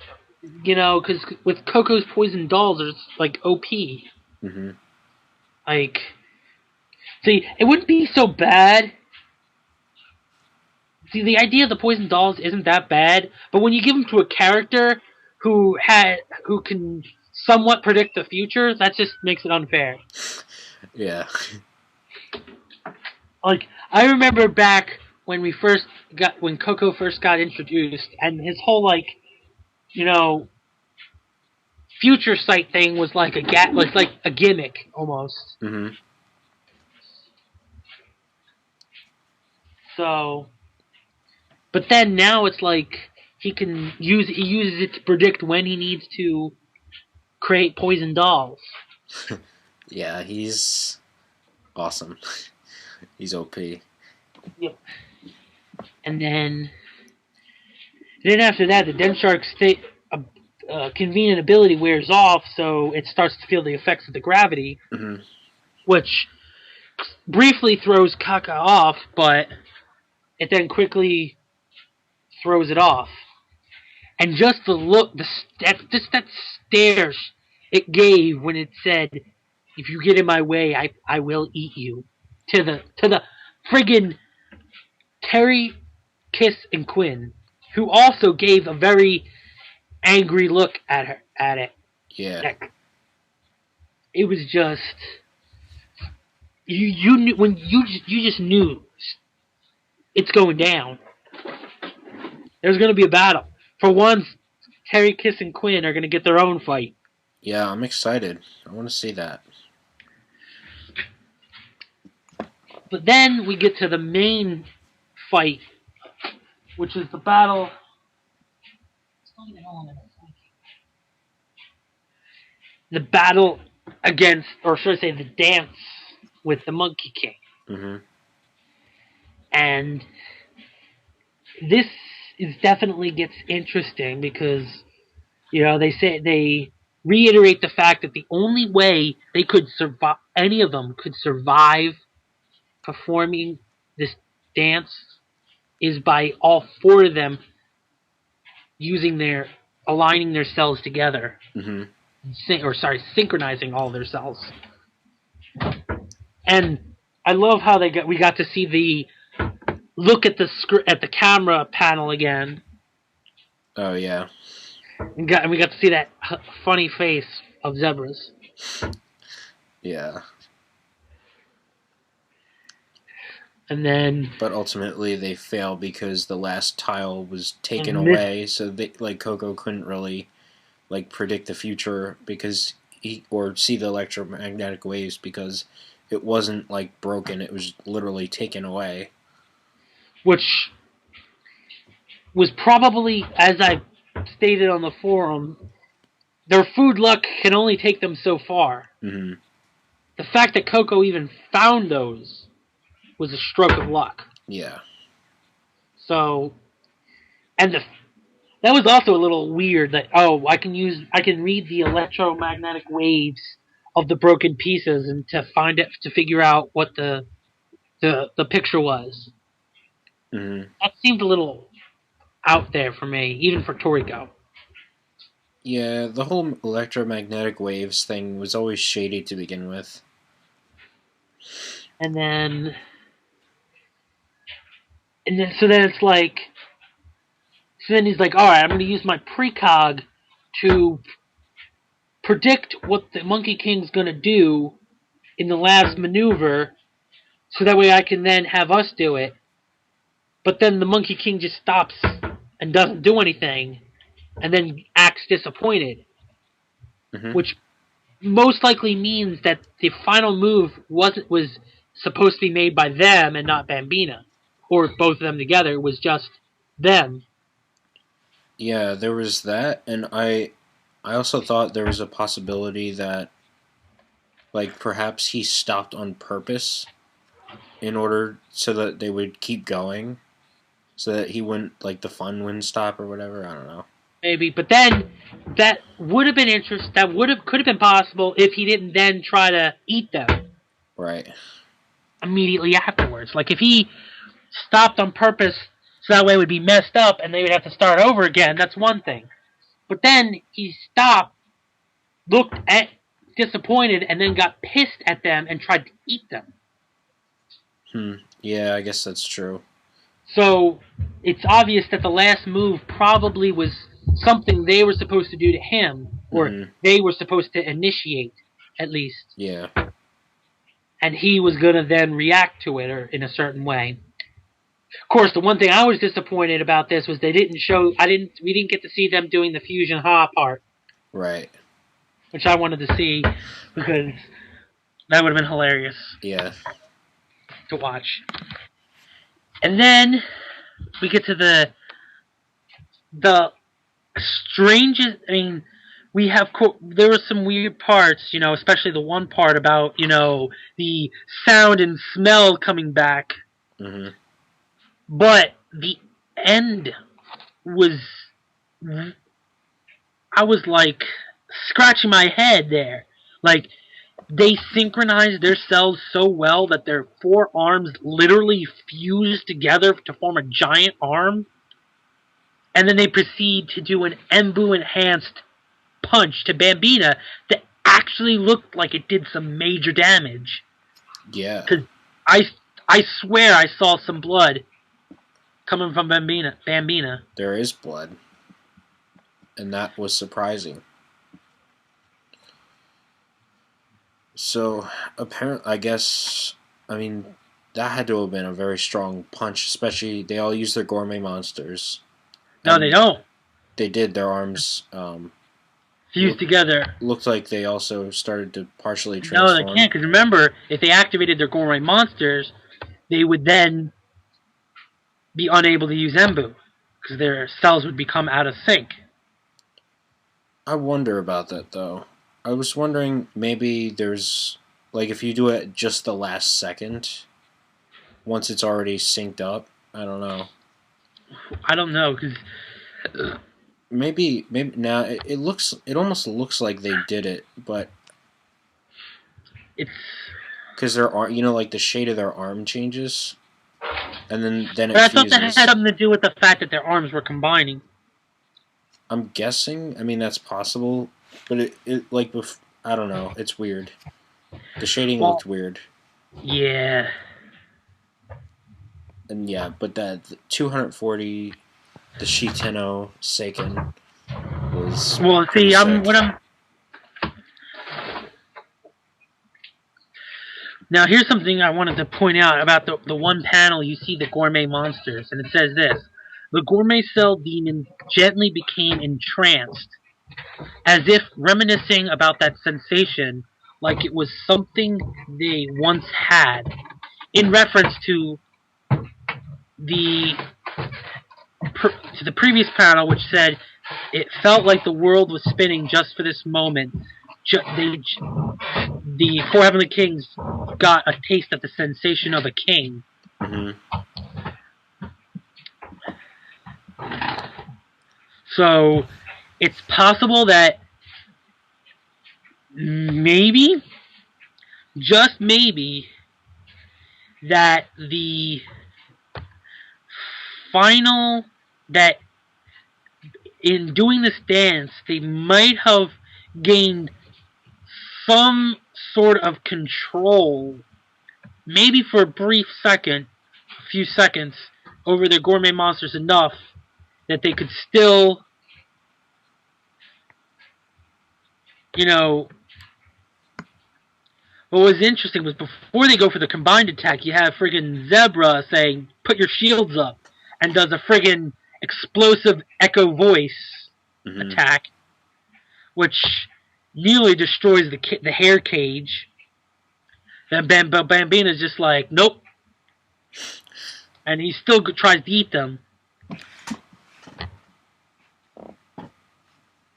Because with Coco's poison dolls, it's like OP. Mm-hmm. Like, see, it wouldn't be so bad. See, the idea of the poison dolls isn't that bad, but when you give them to a character who can somewhat predict the future, that just makes it unfair. Yeah. Like, I remember back when when Coco first got introduced, and his whole, future sight thing was like a gimmick almost. Mm-hmm. So, but then now it's like he uses it to predict when he needs to create poison dolls. Yeah, he's awesome. He's OP. Yep. And then after that, the Den Shark's convenient ability wears off, so it starts to feel the effects of the gravity, mm-hmm. which briefly throws Kaka off, but it then quickly throws it off. And just the look, that stare it gave when it said, "If you get in my way, I will eat you," to the friggin' Terry, Kiss, and Quinn, who also gave a very angry look at it. Yeah. It was just you knew when you just knew it's going down. There's going to be a battle. For once, Terry Kiss and Quinn are going to get their own fight. Yeah, I'm excited. I want to see that. But then we get to the main fight, which is the battle. The battle against, or should I say, the dance with the Monkey King. Mm-hmm. And this is definitely gets interesting because, they reiterate the fact that the only way they could survive, any of them could survive performing this dance, is by all four of them aligning their cells together. Mm-hmm. Synchronizing all their cells. And I love how we got to see the look at the camera panel again. Oh yeah. And we got to see that funny face of Zebra's. Yeah. And then, but ultimately they fail because the last tile was taken away. So Coco couldn't really predict the future because or see the electromagnetic waves because it wasn't broken. It was literally taken away. Which was probably, as I stated on the forum, their food luck can only take them so far. Mm-hmm. The fact that Coco even found those was a stroke of luck. Yeah. So, and that was also a little weird that, I can read the electromagnetic waves of the broken pieces and to figure out what the picture was. Mm-hmm. That seemed a little out there for me, even for Toriko. Yeah, the whole electromagnetic waves thing was always shady to begin with. And then so then it's like, so then he's like, all right, I'm going to use my precog to predict what the Monkey King's going to do in the last maneuver, so that way I can then have us do it. But then the Monkey King just stops and doesn't do anything, and then acts disappointed. Mm-hmm. Which most likely means that the final move was supposed to be made by them and not Bambina. Or both of them together. It was just them. Yeah, there was that, and I also thought there was a possibility that perhaps he stopped on purpose in order so that they would keep going, so that he wouldn't the fun wouldn't stop or whatever. I don't know. Maybe, but then that would have been interesting. That could have been possible if he didn't then try to eat them. Right. Immediately afterwards, if he stopped on purpose, so that way it would be messed up and they would have to start over again. That's one thing. But then he stopped, looked at disappointed, and then got pissed at them and tried to eat them. Yeah, I guess that's true. So it's obvious that the last move probably was something they were supposed to do to him, or they were supposed to initiate, at least. Yeah. And he was going to then react to it or in a certain way. Of course, the one thing I was disappointed about this was we didn't get to see them doing the Fusion Ha part. Right. Which I wanted to see because that would have been hilarious. Yeah. To watch. And then we get to the strangest. I mean, there were some weird parts, especially the one part about the sound and smell coming back. Mm-hmm. But the end was, I was scratching my head there. They synchronized their cells so well that their four arms literally fused together to form a giant arm. And then they proceed to do an Embu enhanced punch to Bambina that actually looked like it did some major damage. Yeah. Because I swear I saw some blood coming from Bambina. There is blood. And that was surprising. So, apparently, I guess, that had to have been a very strong punch, especially they all use their gourmet monsters. No, they don't. They did. Their arms fused together. Looked like they also started to partially transform. No, they can't, because remember, if they activated their gourmet monsters, they would then be unable to use Embu, because their cells would become out of sync. I wonder about that, though. I was wondering, maybe there's, like, if you do it just the last second, once it's already synced up, I don't know. I don't know, because... Maybe now it almost looks like they did it, but it's because their arm, like the shade of their arm changes, and then it fuses. I thought that had something to do with the fact that their arms were combining. I'm guessing. I mean, that's possible, but it like I don't know. It's weird. The shading looked weird. Yeah. And yeah, but that 240, the Shiteno Seiken was. Well, see, Now, here's something I wanted to point out about the one panel you see the gourmet monsters, and it says this. The gourmet cell demon gently became entranced, as if reminiscing about that sensation like it was something they once had, in reference to the previous panel, which said it felt like the world was spinning just for this moment. The four heavenly kings got a taste of the sensation of a king. Mm-hmm. So it's possible that maybe, just maybe, that the final, that in doing this dance, they might have gained some sort of control, maybe for a brief second, a few seconds, over their gourmet monsters enough that they could still, what was interesting was before they go for the combined attack, you have friggin' Zebra saying, "Put your shields up," and does a friggin' explosive echo voice attack, which nearly destroys the hair cage. Then Bambina's just like, nope. And he still tries to eat them.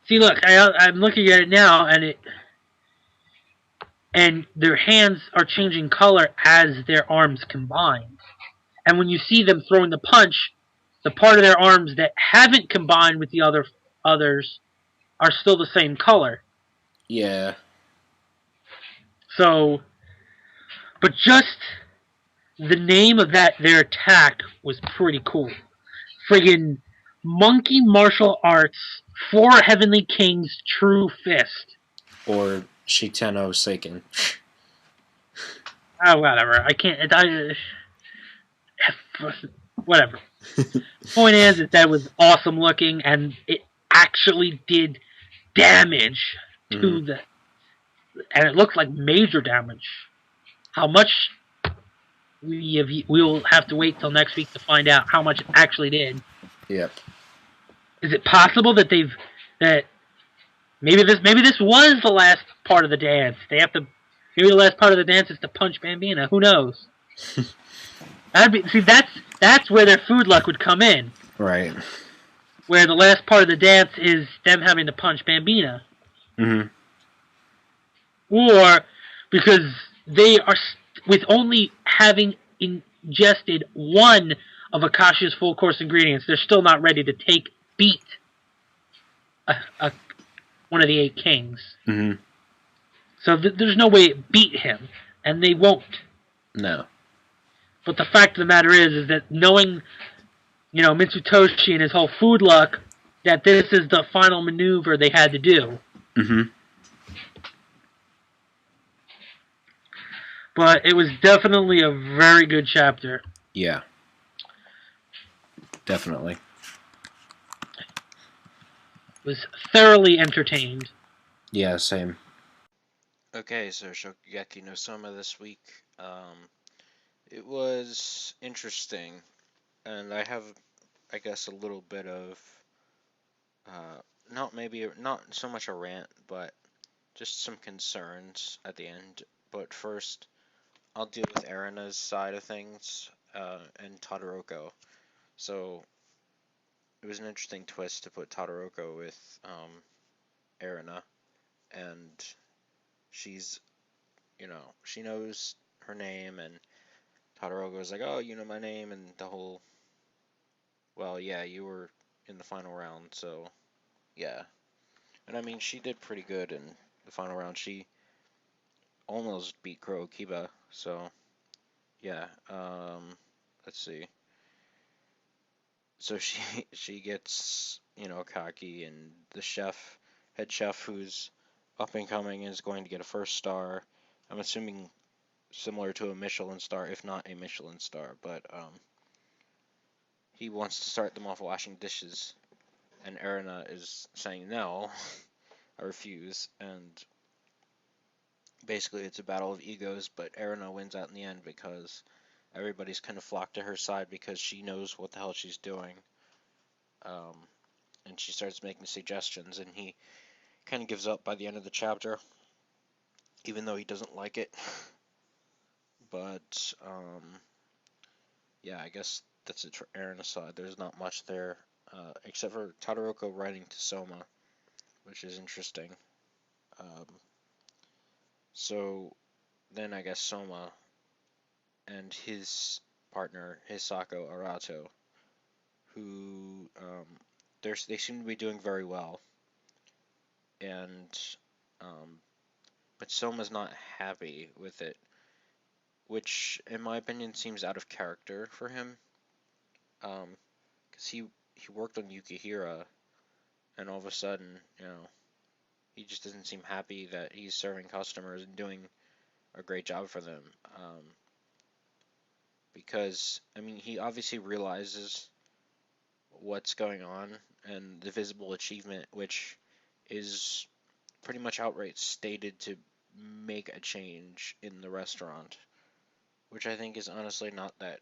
See, look, I'm looking at it now, and their hands are changing color as their arms combine. And when you see them throwing the punch, the part of their arms that haven't combined with the others are still the same color. Yeah. So, but just the name of their attack was pretty cool. Friggin' Monkey Martial Arts, Four Heavenly Kings True Fist. Or Shiteno Seiken. Whatever. I can't... whatever. Point is that was awesome looking, and it actually did damage to the... And it looks like major damage. How much... We'll have to wait till next week to find out how much it actually did. Yep. Is it possible that maybe this was the last part of the dance? Maybe the last part of the dance is to punch Bambina. Who knows? That's where their food luck would come in. Right. Where the last part of the dance is them having to punch Bambina. Mm-hmm. Or because they are, with only having ingested one of Akasha's full course ingredients, they're still not ready to beat one of the 8 kings. Mm-hmm. So there's no way it beat him, and they won't. No. But the fact of the matter is that knowing, Mitsutoshi and his whole food luck, that this is the final maneuver they had to do. Mm-hmm. But it was definitely a very good chapter. Yeah. Definitely. Was thoroughly entertained. Yeah, same. Okay, so Shokugeki no Souma this week. It was interesting, and I I guess, a little bit of, not so much a rant, but just some concerns at the end. But first, I'll deal with Erina's side of things, and Todoroko. So, it was an interesting twist to put Todoroko with, Erina, and she's, she knows her name, and Todoroko's like, oh, you know my name, and the whole, well, yeah, you were in the final round, so, yeah. And I mean, she did pretty good in the final round. She almost beat Kiba, so, yeah. Let's see. So she gets, cocky, and the head chef, who's up and coming, is going to get a first star. I'm assuming similar to a Michelin star, if not a Michelin star, but he wants to start them off washing dishes, and Erina is saying no, I refuse, and basically it's a battle of egos, but Erina wins out in the end because everybody's kind of flocked to her side because she knows what the hell she's doing, and she starts making suggestions, and he kind of gives up by the end of the chapter, even though he doesn't like it. But yeah, I guess that's it for Erina's side. There's not much there, except for Todoroko writing to Souma, which is interesting. Um, so then I guess Souma and his partner Hisako Arato, who they seem to be doing very well, and but Soma's not happy with it, which in my opinion seems out of character for him, because he worked on Yukihira, and all of a sudden, he just doesn't seem happy that he's serving customers and doing a great job for them. Because, I mean, he obviously realizes what's going on and the visible achievement, which is pretty much outright stated to make a change in the restaurant, which I think is honestly not that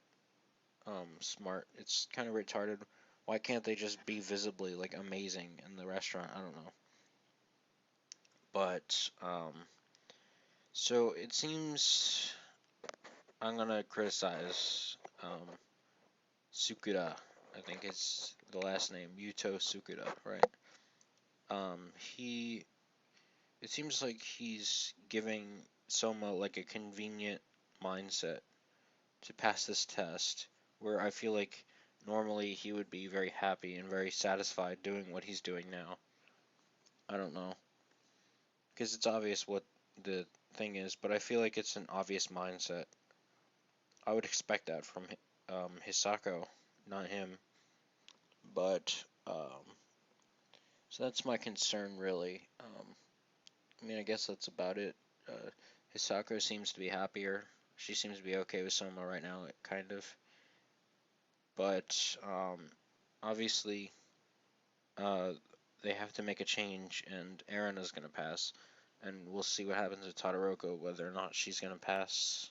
smart. It's kind of retarded. Why can't they just be visibly like amazing in the restaurant? I don't know. But so it seems I'm gonna criticize Sukuda. I think it's the last name, Yuto Sukuda, right? He It seems like he's giving Soma like a convenient mindset to pass this test, where I feel like normally he would be very happy and very satisfied doing what he's doing now. I don't know, because it's obvious what the thing is, but I feel like it's an obvious mindset. I would expect that from Hisako, not him. But so that's my concern, really. I mean, I guess that's about it. Hisako seems to be happier. She seems to be okay with Soma right now, kind of. But obviously, uh, they have to make a change, and Eren is going to pass. And we'll see what happens with Todoroko, whether or not she's going to pass.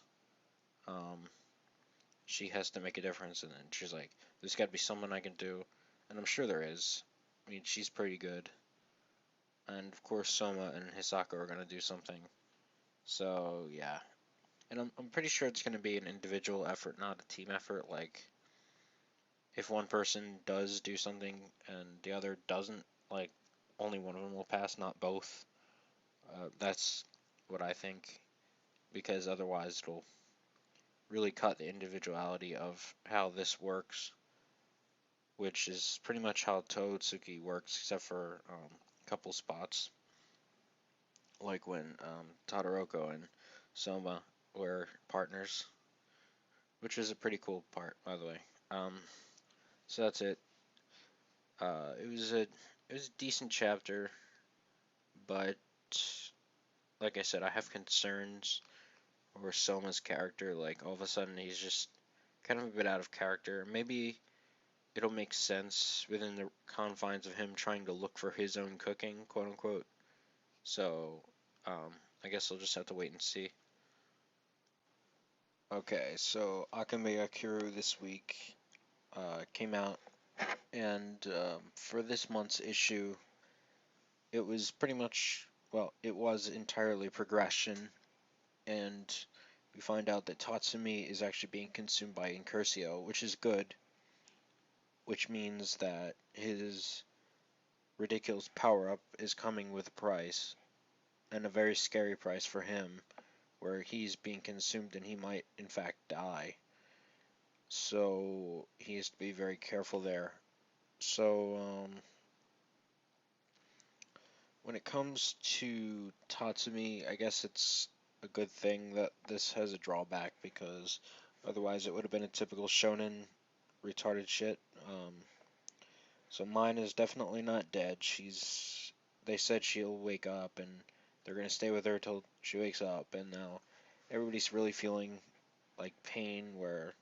She has to make a difference, and then she's like, there's got to be someone I can do. And I'm sure there is. I mean, she's pretty good. And of course, Soma and Hisako are going to do something. So, yeah. And I'm pretty sure it's going to be an individual effort, not a team effort. Like, if one person does do something and the other doesn't, like, only one of them will pass, not both. That's what I think, because otherwise it'll really cut the individuality of how this works, which is pretty much how Totsuki works, except for a couple spots, like when Todoroko and Soma were partners, which is a pretty cool part, by the way. So that's it. It was a decent chapter, but like I said, I have concerns over Soma's character. Like, all of a sudden he's just kind of a bit out of character. Maybe it'll make sense within the confines of him trying to look for his own cooking, quote unquote. So I guess I'll just have to wait and see. Okay, so Akame Kiru this week came out And for this month's issue, it was pretty much, well, it was entirely progression, and we find out that Tatsumi is actually being consumed by Incursio, which is good, which means that his ridiculous power-up is coming with a price, and a very scary price for him, where he's being consumed and he might, in fact, die. So he has to be very careful there. So, when it comes to Tatsumi, I guess it's a good thing that this has a drawback, because otherwise it would have been a typical shonen retarded shit. So mine is definitely not dead. They said she'll wake up, and they're gonna stay with her till she wakes up, and now everybody's really feeling like pain, where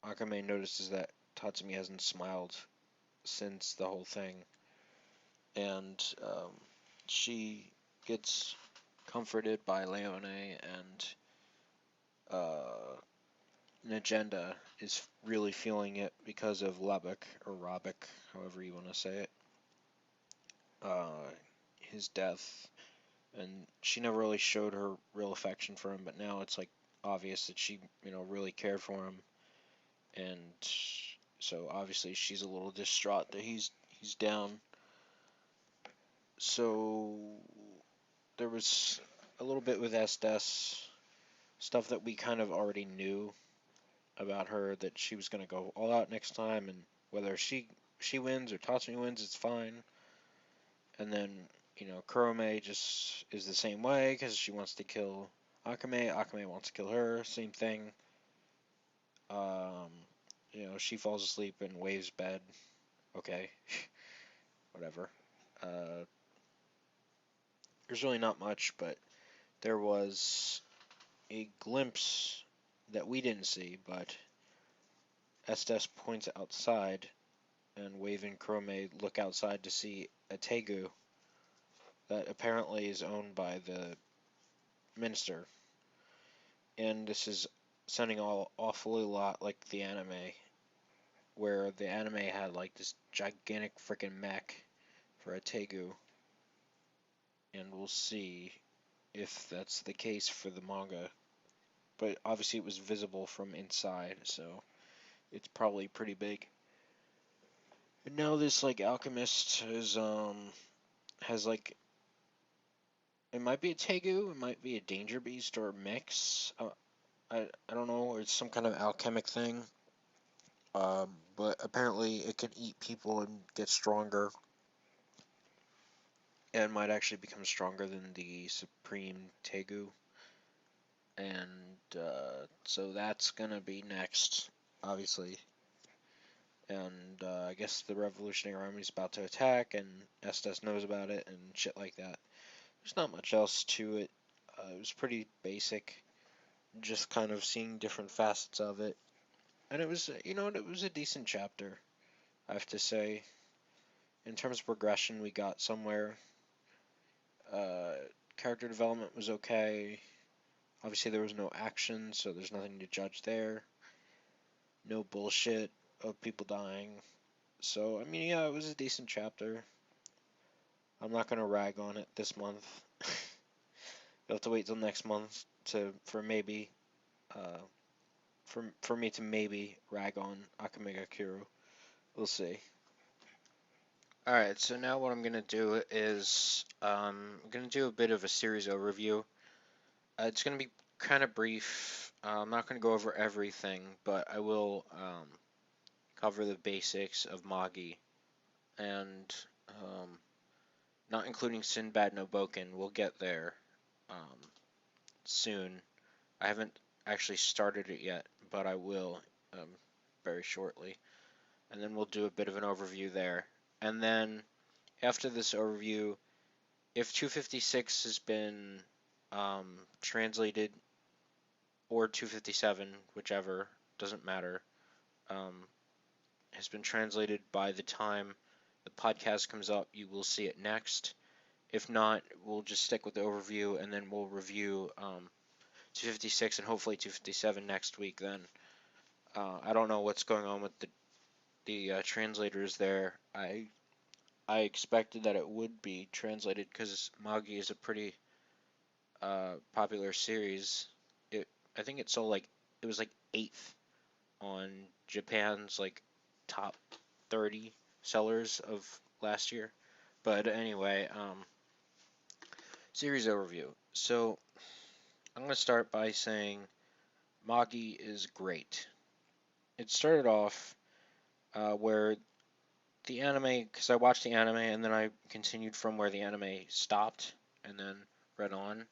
Akame notices that Tatsumi hasn't smiled since the whole thing, and she gets comforted by Leone, and an agenda is really feeling it because of Labek, or Robek, however you want to say it. His death, and she never really showed her real affection for him, but now it's like obvious that she, really cared for him, and so obviously she's a little distraught that he's down. So there was a little bit with Estes, stuff that we kind of already knew about her, that she was going to go all out next time, and whether she wins or Tatsumi wins, it's fine. And then, Kurome just is the same way, because she wants to kill Akame. Akame wants to kill her, same thing. She falls asleep in Wave's bed. Okay, whatever. There's really not much, but there was a glimpse that we didn't see, but Estes points outside, and Wave and Kurome look outside to see a Tegu that apparently is owned by the minister. And this is sounding all awfully a lot like the anime, where the anime had like this gigantic freaking mech for a Tegu, and we'll see if that's the case for the manga. But obviously it was visible from inside, so it's probably pretty big. And now this like alchemist has like, it might be a Tegu, it might be a danger beast, or a mix. I don't know, or it's some kind of alchemic thing. But apparently it can eat people and get stronger, and might actually become stronger than the Supreme Tegu. And so that's gonna be next, obviously. And I guess the Revolutionary Army is about to attack, and Estes knows about it, and shit like that. There's not much else to it. It was pretty basic, just kind of seeing different facets of it. And it was, it was a decent chapter, I have to say. In terms of progression, we got somewhere. Character development was okay. Obviously, there was no action, so there's nothing to judge there. No bullshit of people dying. So, I mean, yeah, it was a decent chapter. I'm not gonna rag on it this month. You'll have to wait till next month for maybe for me to maybe rag on Akame Kiru. We'll see. Alright, so now what I'm gonna do is I'm gonna do a bit of a series overview. It's gonna be kind of brief. I'm not gonna go over everything, but I will cover the basics of Magi, and not including Sinbad no Boken. We'll get there soon. I haven't actually started it yet, but I will very shortly. And then we'll do a bit of an overview there. And then after this overview, if 256 has been translated, or 257, whichever, doesn't matter, has been translated by the time the podcast comes up, you will see it next. If not, we'll just stick with the overview, and then we'll review 256 and hopefully 257 next week then. I don't know what's going on with the translators there. I expected that it would be translated because Magi is a pretty popular series. I think it sold like it was like eighth on Japan's like top 30 sellers of last year. But anyway, series overview. So I'm gonna start by saying Magi is great. It started off where the anime, because I watched the anime and then I continued from where the anime stopped and then read on.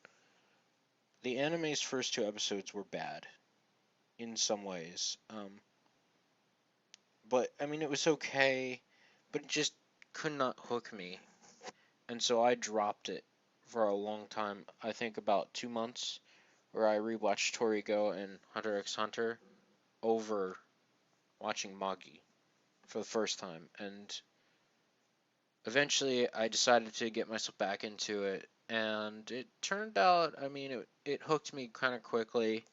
The anime's first two episodes were bad in some ways. But I mean, it was okay, but it just could not hook me, and so I dropped it for a long time. I think about 2 months, where I rewatched Toriko and Hunter x Hunter over watching Magi for the first time, and eventually I decided to get myself back into it, and it turned out, I mean, it hooked me kind of quickly.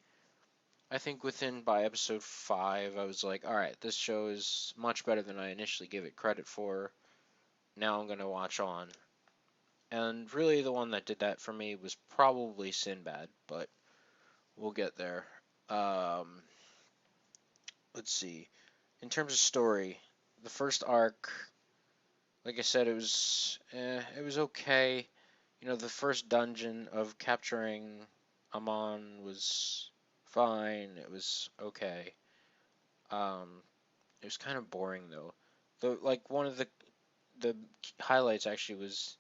I think by episode 5, I was like, alright, this show is much better than I initially gave it credit for. Now I'm going to watch on. And really, the one that did that for me was probably Sinbad, but we'll get there. Um, let's see. In terms of story, the first arc, like I said, it was okay. You know, the first dungeon of capturing Amon was fine. It was okay. It was kind of boring though. One of the highlights actually was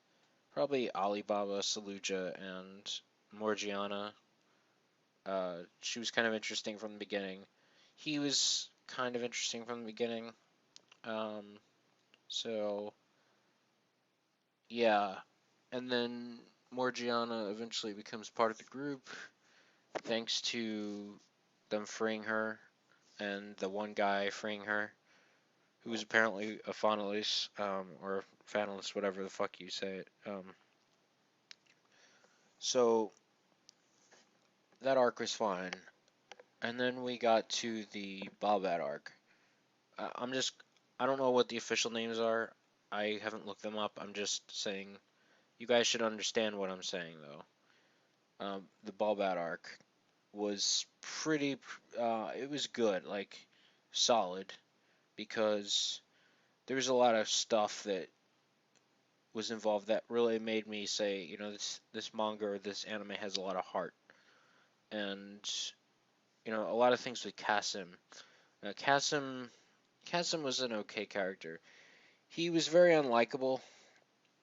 probably Alibaba, Saluja, and Morgiana. She was kind of interesting from the beginning. He was kind of interesting from the beginning. Um, so yeah, and then Morgiana eventually becomes part of the group thanks to them freeing her and the one guy freeing her, who was apparently a finalist, or finalist, whatever the fuck you say it. So that arc was fine, and then we got to the Bobat arc. I don't know what the official names are. I haven't looked them up. I'm just saying, you guys should understand what I'm saying, though. The Bobat arc was pretty, it was good, like, solid, because there was a lot of stuff that was involved that really made me say, you know, this manga or this anime has a lot of heart. And, you know, a lot of things with Kasim. Kasim was an okay character. He was very unlikable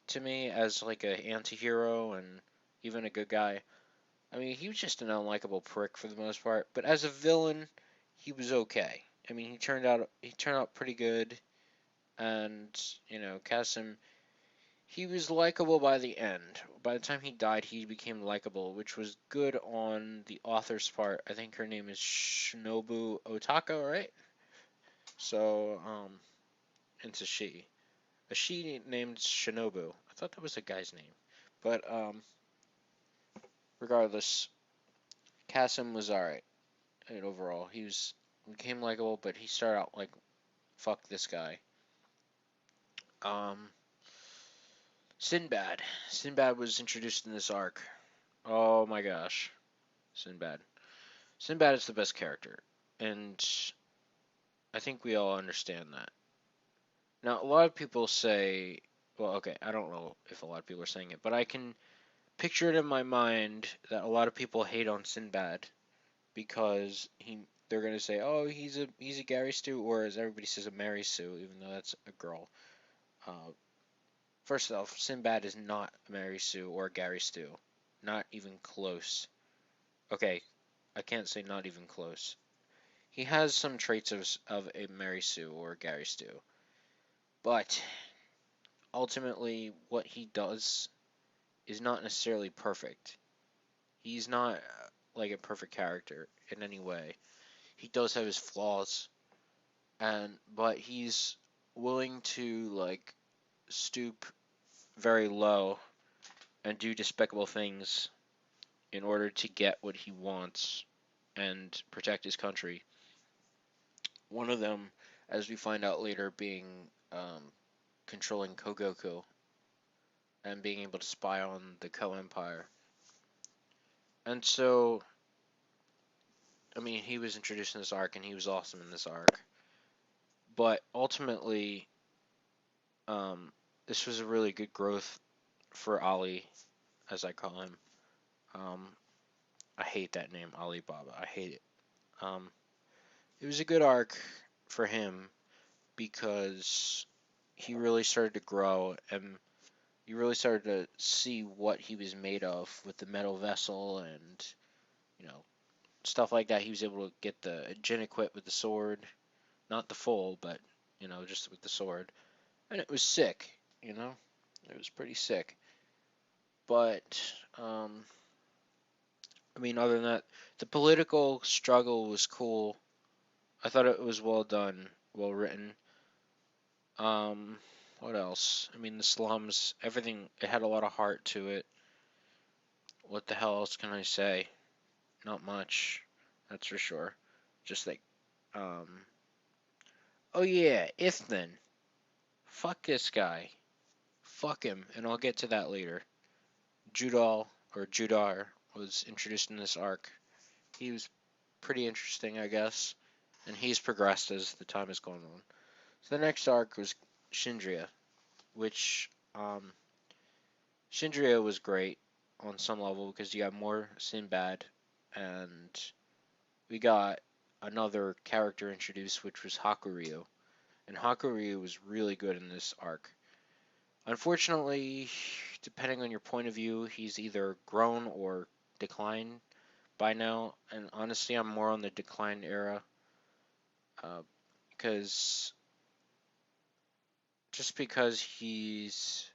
to me as like a anti-hero and even a good guy. I mean, he was just an unlikable prick for the most part, but as a villain, he was okay. I mean, he turned out pretty good, and you know, Kasim, he was likable by the end. By the time he died, he became likable, which was good on the author's part. I think her name is Shinobu Otaka, right? So, it's a she. A she named Shinobu. I thought that was a guy's name. But, regardless, Kasim was alright. And overall, became likable, but he started out like, fuck this guy. Um, Sinbad. Sinbad was introduced in this arc. Oh my gosh. Sinbad. Sinbad is the best character. And I think we all understand that. Now, a lot of people say, well, okay, I don't know if a lot of people are saying it, but I can picture it in my mind that a lot of people hate on Sinbad because they're gonna say, oh, he's a Gary Stu, or as everybody says, a Mary Sue, even though that's a girl. Uh, First off, Sinbad is not a Mary Sue or a Gary Stu, not even close. Okay, I can't say not even close. He has some traits of a Mary Sue or a Gary Stu, but ultimately, what he does is not necessarily perfect. He's not like a perfect character in any way. He does have his flaws, but he's willing to like stoop very low and do despicable things in order to get what he wants and protect his country. One of them, as we find out later, being controlling Kogoku and being able to spy on the Ko Empire. And so, I mean, he was introduced in this arc, and he was awesome in this arc. But ultimately, this was a really good growth for Ali, as I call him. I hate that name, Alibaba. I hate it. It was a good arc for him because he really started to grow, and you really started to see what he was made of with the metal vessel and, you know, stuff like that. He was able to get the Geniquit with the sword, not the full, but, just with the sword. And it was sick, It was pretty sick. But, I mean, other than that, the political struggle was cool. I thought it was well done, well written. What else? I mean, the slums, everything, it had a lot of heart to it. What the hell else can I say? Not much, that's for sure. Just like, oh yeah, Ithnan. Fuck this guy. Fuck him, and I'll get to that later. Judal, or Judar, was introduced in this arc. He was pretty interesting, I guess, and he's progressed as the time has gone on. So the next arc was Shindria, which, Shindria was great on some level because you got more Sinbad, and we got another character introduced, which was Hakuryu. And Hakuryu was really good in this arc. Unfortunately, depending on your point of view, he's either grown or declined by now. And honestly, I'm more on the decline era. Because just because he's,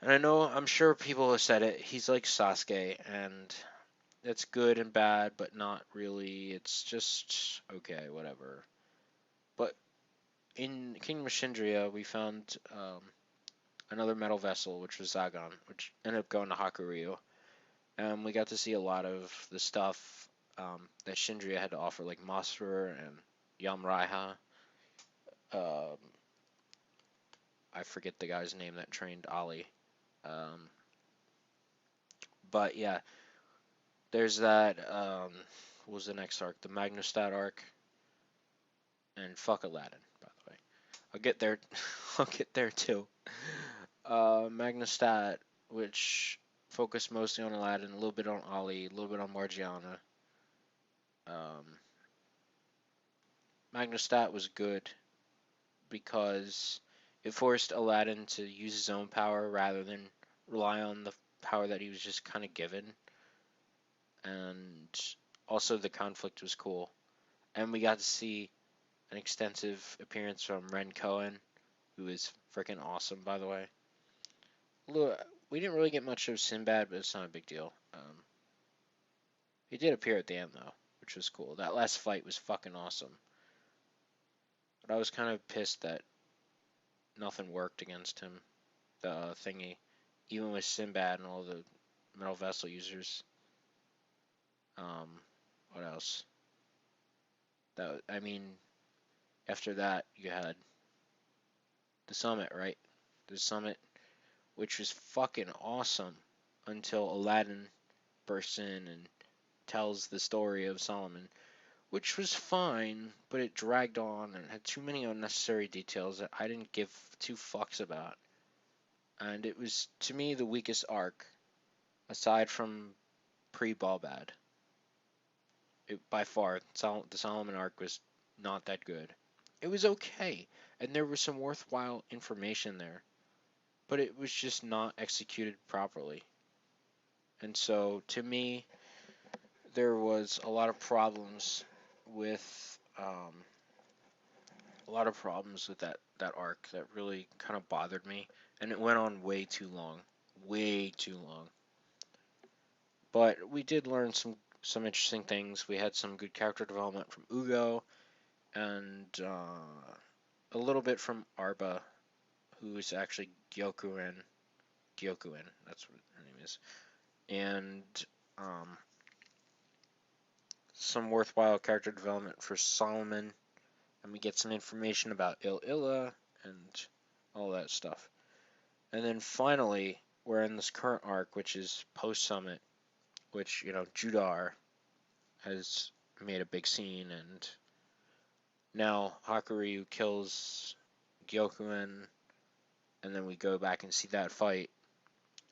and I'm sure people have said it, he's like Sasuke, and it's good and bad, but not really. It's just okay, whatever. But in Kingdom of Shindria, we found another metal vessel, which was Zagon, which ended up going to Hakuryu. And we got to see a lot of the stuff that Shindria had to offer, like Masur and Yamraiha. Um, I forget the guy's name that trained Ali. But yeah, there's that. What was the next arc? The Magnustat arc. And fuck Aladdin, by the way. I'll get there. I'll get there too. Magnustat, which focused mostly on Aladdin, a little bit on Ali, a little bit on Margiana. Magnustat was good because it forced Aladdin to use his own power rather than rely on the power that he was just kind of given. And also the conflict was cool. And we got to see an extensive appearance from Ren Cohen, who is freaking awesome, by the way. Look, we didn't really get much of Sinbad, but it's not a big deal. He did appear at the end, though, which was cool. That last fight was fucking awesome. But I was kind of pissed that nothing worked against him, the thingy. Even with Sinbad and all the metal vessel users. What else? After that, you had the summit, right? The summit, which was fucking awesome until Aladdin bursts in and tells the story of Solomon, which was fine, but it dragged on and had too many unnecessary details that I didn't give two fucks about. And it was, to me, the weakest arc, aside from pre-Ballbad. By far, the Solomon arc was not that good. It was okay, and there was some worthwhile information there, but it was just not executed properly. And so, to me, there was a lot of problems with that arc that really kind of bothered me, and it went on way too long, way too long. But we did learn some interesting things. We had some good character development from Ugo, and a little bit from Arba, who is actually Gyokuen. Gyokuen, that's what her name is. And some worthwhile character development for Solomon, and we get some information about Illa and all that stuff. And then finally, we're in this current arc, which is post-summit, which, Judar has made a big scene, and now Hakuryu kills Gyokuen, and then we go back and see that fight,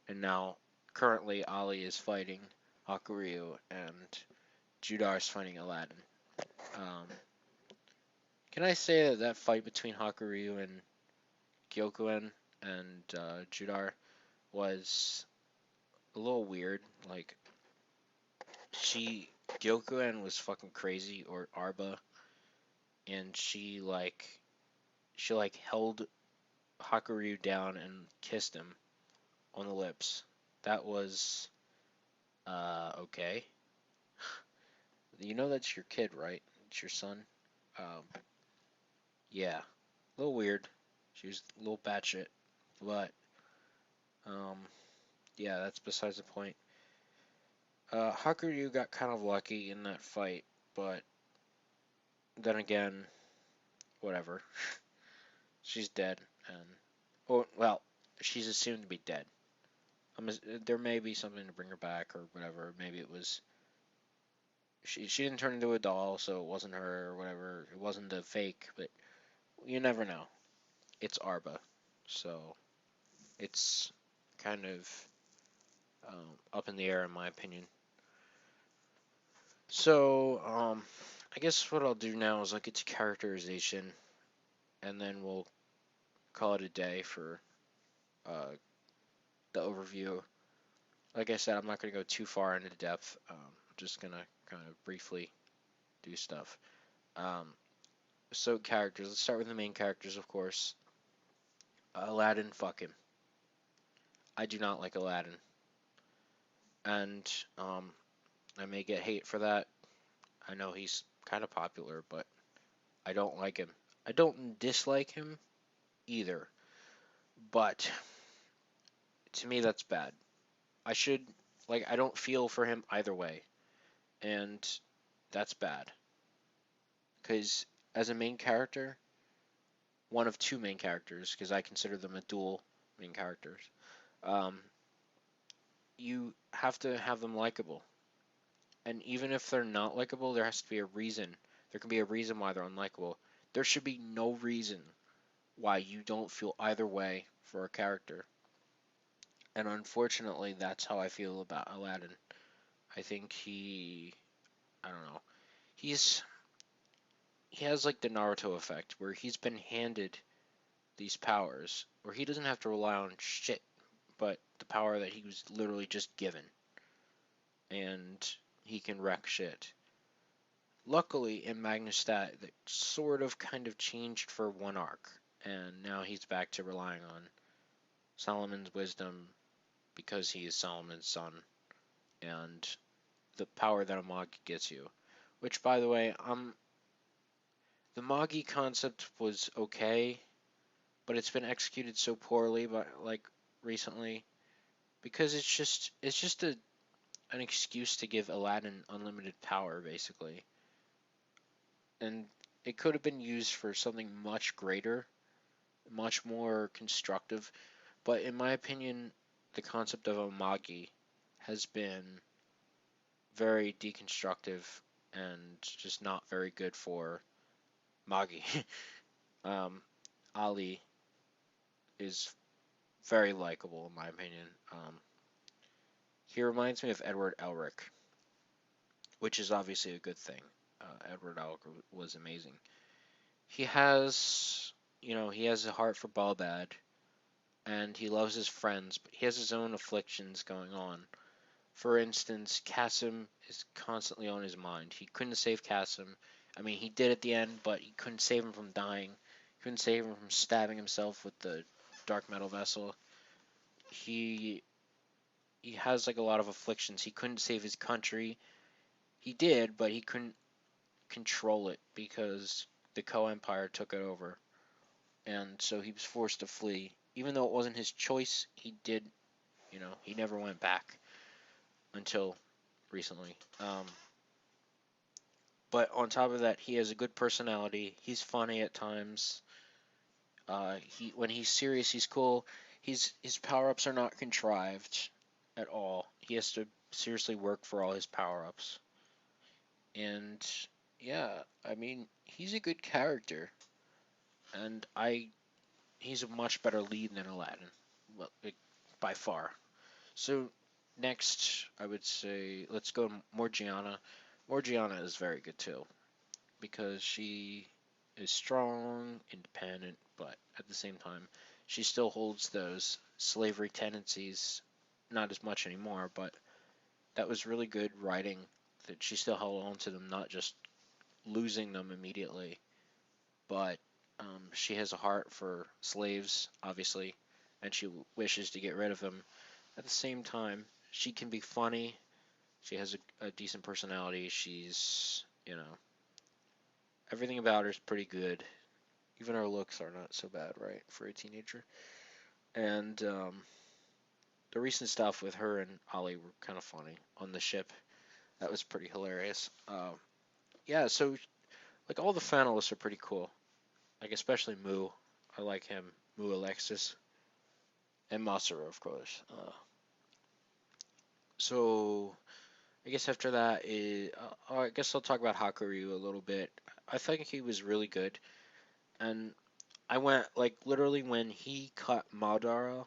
and now currently Ali is fighting Hakuryu, and Judar is fighting Aladdin. Can I say that fight between Hakuryu and Gyokuen and Judar was a little weird? Like, Gyokuen was fucking crazy, or Arba, and she held Hakuryu down and kissed him on the lips. That was, okay. You know that's your kid, right? It's your son. Yeah, a little weird. She was a little batshit, but yeah, that's besides the point. Hakuryu got kind of lucky in that fight, but then again, whatever. She's dead, and well, she's assumed to be dead. There may be something to bring her back or whatever. Maybe it was she didn't turn into a doll, so it wasn't her or whatever. It wasn't a fake, but you never know. It's Arba, so it's kind of up in the air in my opinion. So I guess what I'll do now is I'll get to characterization, and then we'll call it a day for the overview. Like I said, I'm not going to go too far into depth. I'm just going to kind of briefly do stuff. So characters. Let's start with the main characters, of course. Aladdin, fuck him. I do not like Aladdin. And I may get hate for that. I know he's kind of popular, but I don't like him. I don't dislike him either. But to me, that's bad. I don't feel for him either way. And that's bad. Because as a main character, one of two main characters, because I consider them a dual main characters, you have to have them likable. And even if they're not likable, there has to be a reason. There can be a reason why they're unlikable. There should be no reason why you don't feel either way for a character. And unfortunately, that's how I feel about Aladdin. I think I don't know, he has like the Naruto effect, where he's been handed these powers, where he doesn't have to rely on shit, but the power that he was literally just given. And he can wreck shit. Luckily, in Magnestat, that sort of kind of changed for one arc, and now he's back to relying on Solomon's wisdom, because he is Solomon's son, and the power that a Magi gets you. Which, by the way, the Magi concept was okay, but it's been executed so poorly, recently, because it's just an excuse to give Aladdin unlimited power, basically. And it could have been used for something much greater, much more constructive. But in my opinion, the concept of a Magi has been very deconstructive and just not very good for Magi. Ali is very likable in my opinion. He reminds me of Edward Elric, which is obviously a good thing. Edward Elric was amazing. He has, he has a heart for Balbad, and he loves his friends, but he has his own afflictions going on. For instance, Kasim is constantly on his mind. He couldn't save Kasim. I mean, he did at the end, but he couldn't save him from dying. He couldn't save him from stabbing himself with the dark metal vessel. He has like a lot of afflictions. He couldn't save his country. He did, but he couldn't control it because the Ko Empire took it over. And so he was forced to flee. Even though it wasn't his choice, he did, he never went back until recently. But on top of that, he has a good personality. He's funny at times. When he's serious, he's cool. His power ups are not contrived at all. He has to seriously work for all his power ups. And yeah, I mean, he's a good character, and he's a much better lead than Aladdin, well, by far. So next, I would say let's go Morgiana. Morgiana is very good too because she is strong, independent, but at the same time, she still holds those slavery tendencies. Not as much anymore, but that was really good writing. That she still held on to them, not just losing them immediately, but she has a heart for slaves, obviously, and she wishes to get rid of them. At the same time, she can be funny. She has a decent personality. She's, everything about her is pretty good. Even her looks are not so bad, right, for a teenager. And the recent stuff with her and Ollie were kind of funny on the ship. That was pretty hilarious. Yeah, so like all the finalists are pretty cool. Like especially Moo. I like him. Moo Alexis. And Masaru, of course. So I guess after that, I guess I'll talk about Hakuryu a little bit. I think he was really good, and I went like literally when he cut Madara.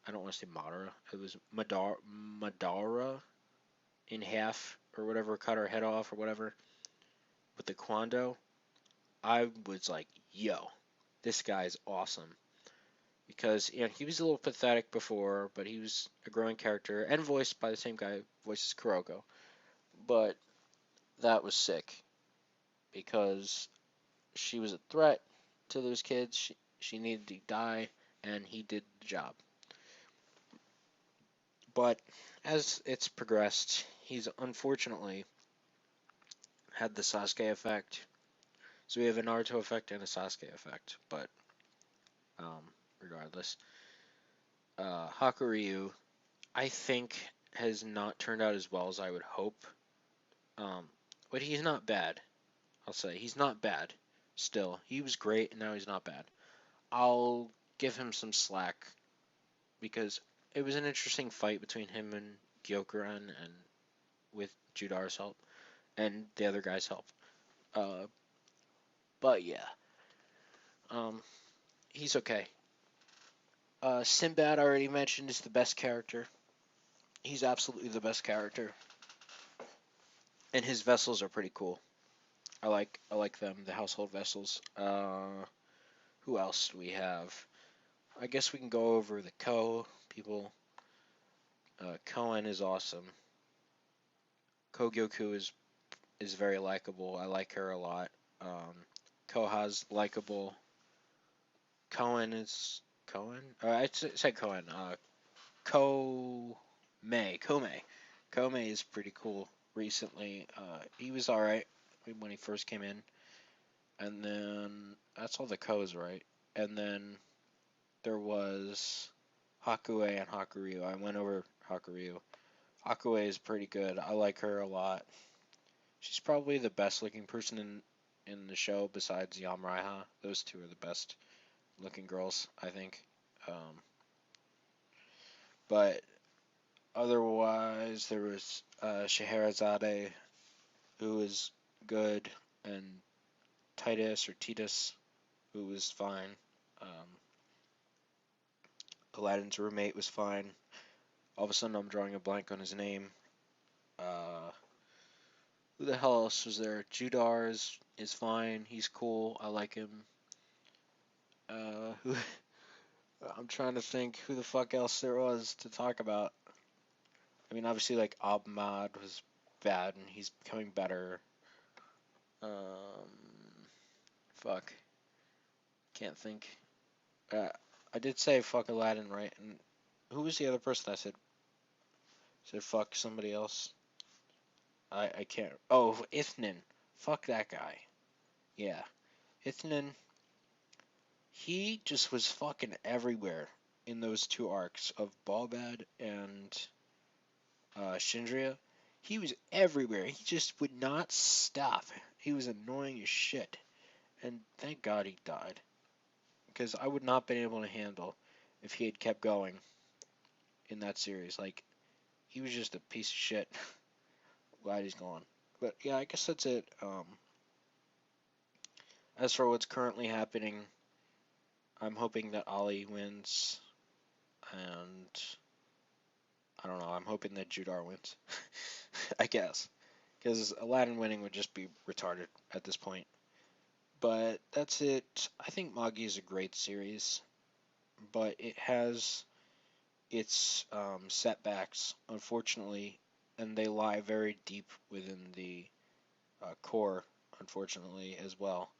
I don't want to say Madara. It was Madara in half or whatever, cut her head off or whatever with the Kwando. I was like, yo, this guy's awesome. Because he was a little pathetic before, but he was a growing character and voiced by the same guy who voices Kuroko. But that was sick because she was a threat to those kids. She needed to die, and he did the job. But as it's progressed, he's unfortunately had the Sasuke effect. So we have a Naruto effect and a Sasuke effect. But regardless, Hakuryu, I think, has not turned out as well as I would hope. But he's not bad. I'll say he's not bad. Still, he was great, and now he's not bad. I'll give him some slack because it was an interesting fight between him and Gyokuren, and with Judar's help and the other guy's help. But yeah, um, he's okay. Sinbad, I already mentioned, is the best character. He's absolutely the best character, and his vessels are pretty cool. I like them, the household vessels. Who else do we have? I guess we can go over the people. Koen is awesome. Kogyoku is very likable. I like her a lot. Koha's likable. Koen is Koen. I said Koen. Kome. Kome is pretty cool. Recently, he was all right when he first came in, and then that's all the Ko's, right? And then there was Hakue and Hakuryu. I went over Hakuryu. Hakue is pretty good. I like her a lot. She's probably the best looking person in the show besides Yamraiha. Those two are the best looking girls, I think. But otherwise, there was Scheherazade, who was good, and Titus, who was fine. Aladdin's roommate was fine. All of a sudden, I'm drawing a blank on his name. Who the hell else was there? Judar is fine. He's cool. I like him. Who? I'm trying to think who the fuck else there was to talk about. I mean, obviously, like Abmad was bad, and he's becoming better. Fuck, can't think. I did say fuck Aladdin, right? And who was the other person I said fuck somebody else? I can't. Oh, Ithnin. Fuck that guy. Yeah, Ithnin. He just was fucking everywhere in those two arcs of Balbad and Shindria. He was everywhere. He just would not stop. He was annoying as shit. And thank God he died. Because I would not have been able to handle if he had kept going in that series. Like, he was just a piece of shit. Glad he's gone. But yeah, I guess that's it. As for what's currently happening, I'm hoping that Ollie wins. And I don't know, I'm hoping that Judar wins. I guess. Because Aladdin winning would just be retarded at this point. But that's it. I think Magi is a great series, but it has its setbacks, unfortunately, and they lie very deep within the core, unfortunately, as well.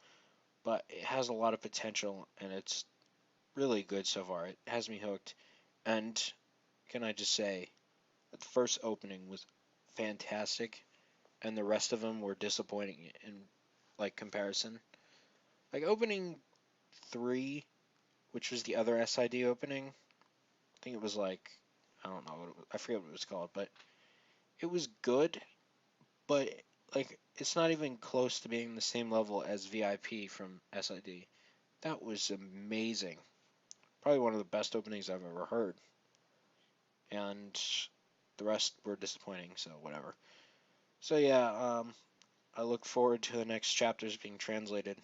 But it has a lot of potential, and it's really good so far. It has me hooked. And can I just say, that the first opening was fantastic, and the rest of them were disappointing in like comparison. Like opening 3, which was the other SID opening, I think it was like, I don't know, I forget what it was called, but it was good, but like it's not even close to being the same level as VIP from SID. That was amazing. Probably one of the best openings I've ever heard. And the rest were disappointing, so whatever. So yeah, I look forward to the next chapters being translated.